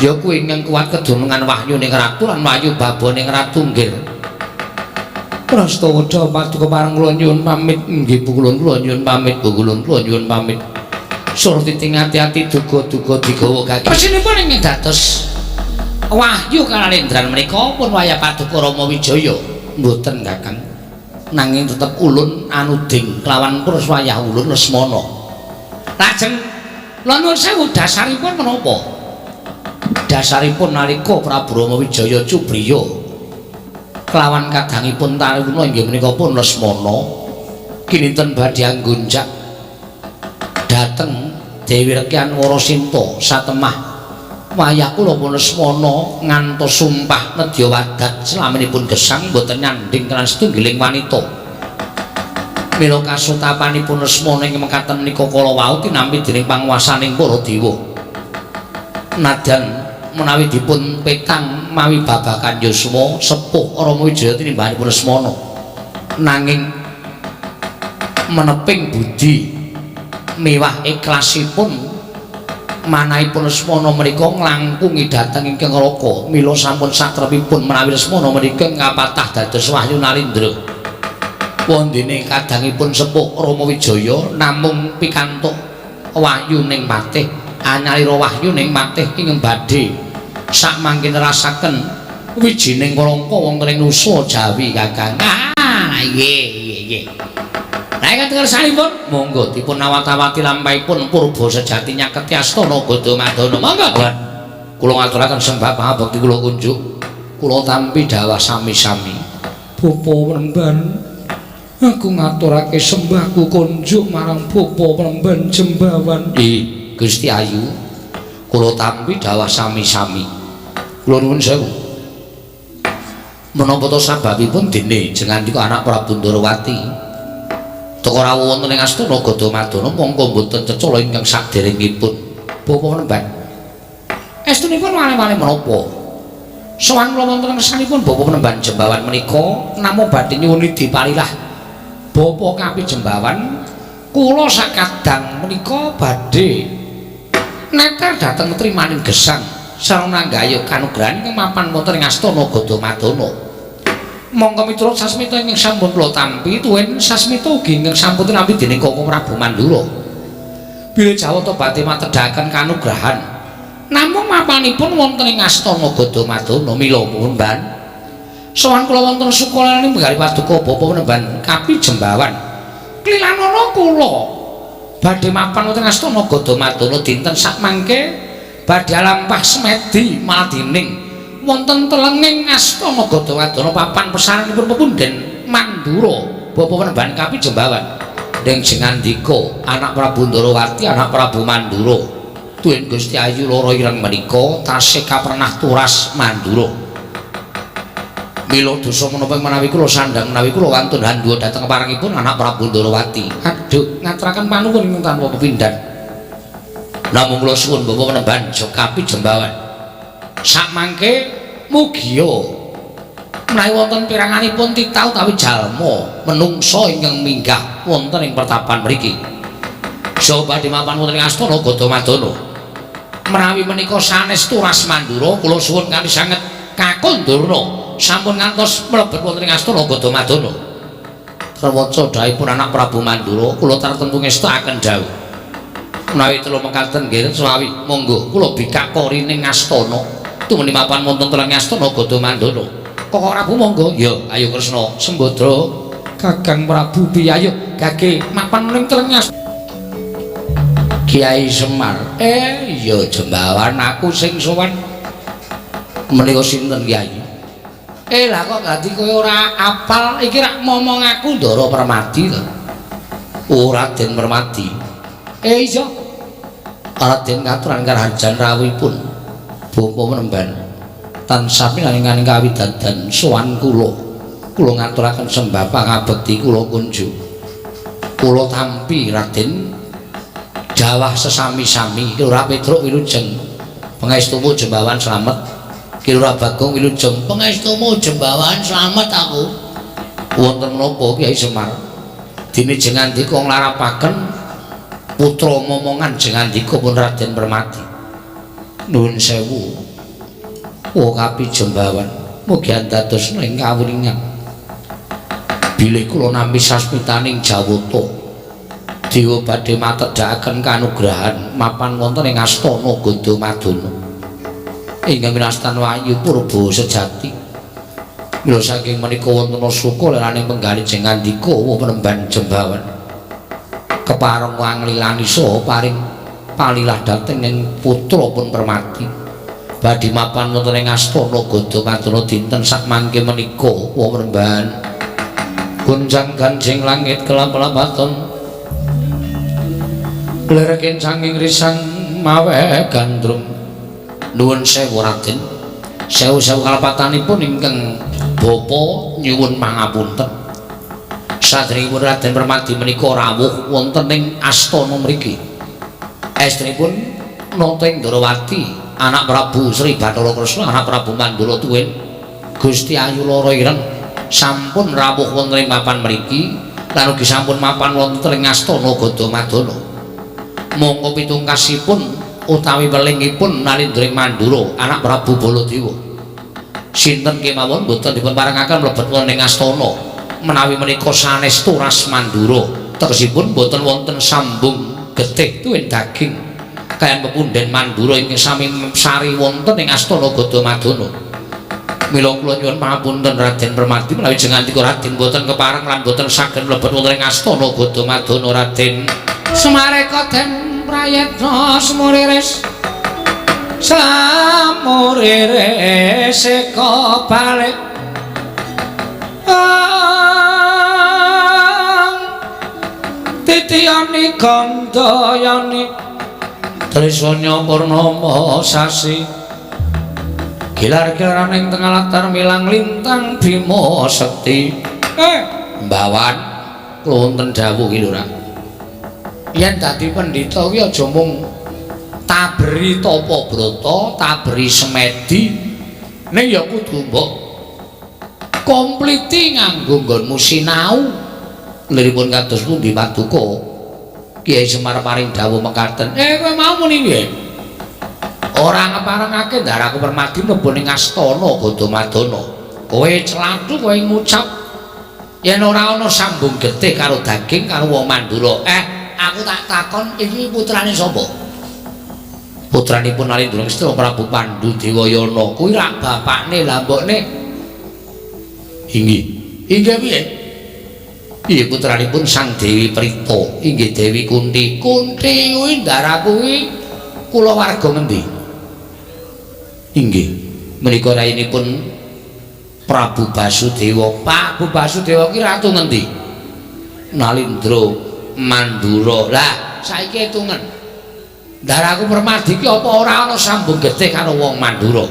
ya kuwi ingkang kuat kedunungan wahyuning ratu lan wahyu baboning ratu nggih Prastawa paduka pareng kula nyuwun pamit nggih pukulun kula nyuwun pamit pukulun kula nyuwun pamit surti ting ati-ati duga-duga digawa kaki pesenipun ingkang dados wahyu kalendran menika pun wayah paduka Rama Wijaya mboten Kakang nanging tetep ulun anuding kelawan terus wayah ulun Lesmana lajeng kula nuwun sewu dasaripun menapa dasaripun nalika Prabu Rama Wijaya Cubriya kelawan kadangipun Taruna inggih menika pun Lesmana kinten badhe anggonjak dhateng Dewi Rekyan Warasinta satemah wayah kula pun Lesmana ngantos sumpah nedya wadat slaminipun gesang boten nyanding kelan setunggiling wanita mila kasutapanipun Lesmana ing mekaten menika kala wau tinampi dening panguwasaning para dewa nadyan menawi dipun petang mawi babakan yuswa sepuh Rama Wijaya tinimbanipun Lesmana nanging meneping budi mewah ikhlasipun manahipun Lesmana menika nglangkungi dhateng ingkang raka mila sampun satrepipun menawi Lesmana menika ngapatah dados wahyu nalindra wondene kadangipun sepuh Rama Wijaya namung pikantuk wahyu ning patih anyalira wahyu ning patih ing badhe sak mangkin rasaken wijining krangka wonten ing nusa Jawi Kakang. Nggih. Nek kersane-pun monggo dipun awat-awati lampahipun purba sejati nyaketi astana Gadamadana. Monggo. Kula ngaturaken sembah pangabekti kula kunjuk. Kula tampi dawuh sami-sami. Bapa Penemban, aku ngaturake sembahku kunjuk marang Bapa Penemban Jembawan. Gusti Ayu, kula tampi dawuh sami-sami. Kula nuwun sewu. Menapa to sababipun dene jengandika anak Prabu Ndarawati teka rawuh wonten ing astana Gadamadana mongko mboten cecala ingkang saderengipun. Bapa Penemban. Estunipun malih-malih menapa? Sowan kula wonten ngersanipun Bapa Penemban Jembawan menika namung badhe nyuwun diparilah. Bapa Kapi Jembawan, kula sakadang menika badhe neter dhateng trimaning gesang sarana nggayuh kanugrahan ingkang mapan wonten ing astana Gadamadana. Monggo miturut sasmita ingkang sampun kula tampi tuwin sasmita ugi ingkang sampun nampi dening Koko Prabu Mandura. Bilih Jawata badhe matedhaken kanugrahan namung mapanipun wonten ing astana Gadamadana mila Penemban sowan kula wonten sukalanipun menggali paduka Bapa Penemban Kapi Jembawan klilanana kula badhe mapan wonten astana Gadamadana dinten sakmangke badhe lampah semedi maladining wonten telenging astana Gadamadana papan pesaranipun pepunden Mandura Bapa Penemban Kapi Jembawan deng jengandika anak Prabu Ndarawati anak Prabu Mandura tuwin Gusti Ayu loro ireng menika tasih kapernah turas Mandura mila dosa menapa menawi kula sandhang menawi kula wantun handha dhateng parangipun anak Prabu Ndarawati aduh ngaturaken panuwun ingkang tanpa pepindhan. Namung kula suwun Bapa Penemban Kapi Jembawan sakmangke mugia menawi wonten piranganipun titah utawi jalma menungsa ingkang minggah wonten ing pertapan mriki saha badhe mapan wonten ing astana Gadamadana menawi menika sanes turas Mandura kula suwun kanthi sanget Kakung Durna sampun ngantos mlebet wonten ing astana Gadamadana rewaca dhawuhipun anak Prabu Mandura kula tartemtu ngestakaken dawuh menawi telu mekaten nggih Slawi monggo kula bikak kori ning astana tumeni mapan wonten teleng astana Gadamadana Koko Prabu monggo ya ayo Kresna Sembadra Kakang Prabu piyayo gage mapan ning teleng Kiai Semar ya Jembawan aku sing sowan menika sinten Kiai lah kok dadi kowe ora apal iki rak momong aku Ndara Permadi to Raden Permadi iya Raden ngaturan karajan rawuhipun Bapa menemban tansah pinaninging kawidadan sowan kula ngaturaken sembah pangabekti kula kunjuk kula tampi Raden jawah sesami-sami Kilura Petruk wilujeng pangestumu jembawan slamet Kilura Bagong wilujeng pangestumu jembawan slamet aku wonten menapa Kyai Semar dene jengandika nglarapaken putra momongan jengandika pun Raden Permati nuwun sewu kapi jembawan mugi antados ing kawuningan bilih kula nampi sasmitaning Jawata dewa badhe matedhakaken kanugrahan mapan wonten ing astana Gadamadana ingkang winastan wayu purba sejati mila saking menika wonten suka leraning penggalih jengandika penemban jembawan kepareng wanglilani saha paring palilah dhateng ing putra pun Permati badhe mapan wonten ing astana Gadamadana dinten sak mangke menika penemban gunjang ganjing langit kelap-lapaton lerekin sanging risang mawe gandrung nuwun sewu Raden sewu-sewu kalepatanipun ingkang bapa nyuwun pangapunten sadèrèngipun Raden Permati menika rawuh wonten ing astana mriki estrinipun Noteng Ndrawati anak Prabu Sri Bathara Kresna anak Prabu Mandura Tuwin Gusti Ayu Lara Ireng sampun rawuh wonten ing papan mriki lan ugi sampun mapan wonten ing astana Gadamadana monggo pitungkasipun utawi welingipun Nalindring Mandura anak Prabu Baladewa sinten kemawon boten dipun parengaken mlebet wonten ing astana menawi menika sanestu ras Mandura tegesipun boten wonten sambung getih tuwin daging kayan pepunden Mandura ingkang sami sari wonten ing astana Gadamadana mila kula nyuwun pangapunten Raden Permati menawi jengandika Raden boten kepareng lan boten saged mlebet wonten ing astana Gadamadana Raden Sumareka den prayetna semuriris samuriris seka balik titiyani gandayani trisanya purnama sasi gilar-gilaraning tengah latar milang lintang Bima Sekti mbawan kula wonten dawuh iki lho Ra yen dadi pendhita kuwi aja mung tabri tapa brata tabri semedi ning ya kudu mbok kompliti nganggo nggonmu sinau liripun kados pundi Paduka Kyai Semar paring dawuh mekaten kowe mau muni piye ora ngeparengake Ndaraku Permati mlebu ning astana Gadamadana kowe celatu kowe ngucap yen ora ana sambung getih karo daging karo wong Mandura aku tak takon iki putrane sapa putranipun Nalindra Kresna Prabu Pandhu Dewayana kuwi rak bapakne lah mbokne inggih piye piye putranipun Sang Dewi Prita inggih Dewi Kunti kuwi Ndaraku kuwi kula warga ngendi inggih menika rayinipun Prabu Basudewa Prabu Basudewa ki ratu ngendi Nalindra Mandura lah saiki etungen Ndaraku Permadi ki apa ora ana sambung getih karo wong Mandura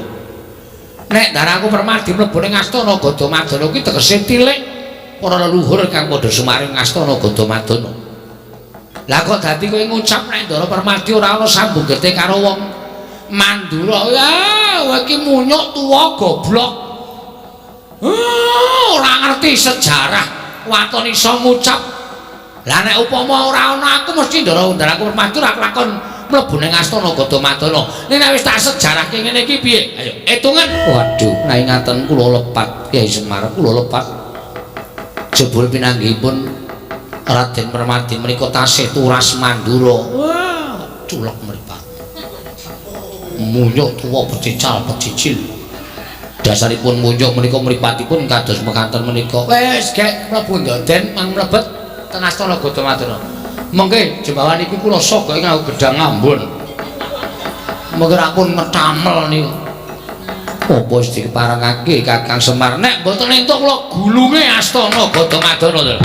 nek Ndaraku Permadi mlebu ning astana Gadamadana ki tegese tilik para leluhur kang padha sumaring astana Gadamadana lah kok dadi kowe ngucap nek Ndara Permadi ora ana sambung getih karo wong Mandura kowe iki munyuk tuwa goblok ora ngerti sejarah waton iso ngucap lah nek upama ora ana aku mesti Ndaraku Permadi ora kelakon mlebu ning astana Gadamadana nek wis tak sejarahke ngene iki piye ayo etungan waduh nek ngaten kula lepat Kyai Semar kula lepat jebul pinanggihipun Raden Permadi menika tasih turas Mandura wah culek mripat munyuk tuwa pecical pecicil dasaripun munyuk menika mripatipun kados mekaten menika wis gek mlebu ndoden mang mlebet ten astana Gadamadana mengke jembawan iki kula sogo nganggo gedang ngambun mengke rapun metamel niku apa wis diparengake Kakang Semar nek mboten entuk kula gulunge astana Gadamadana lho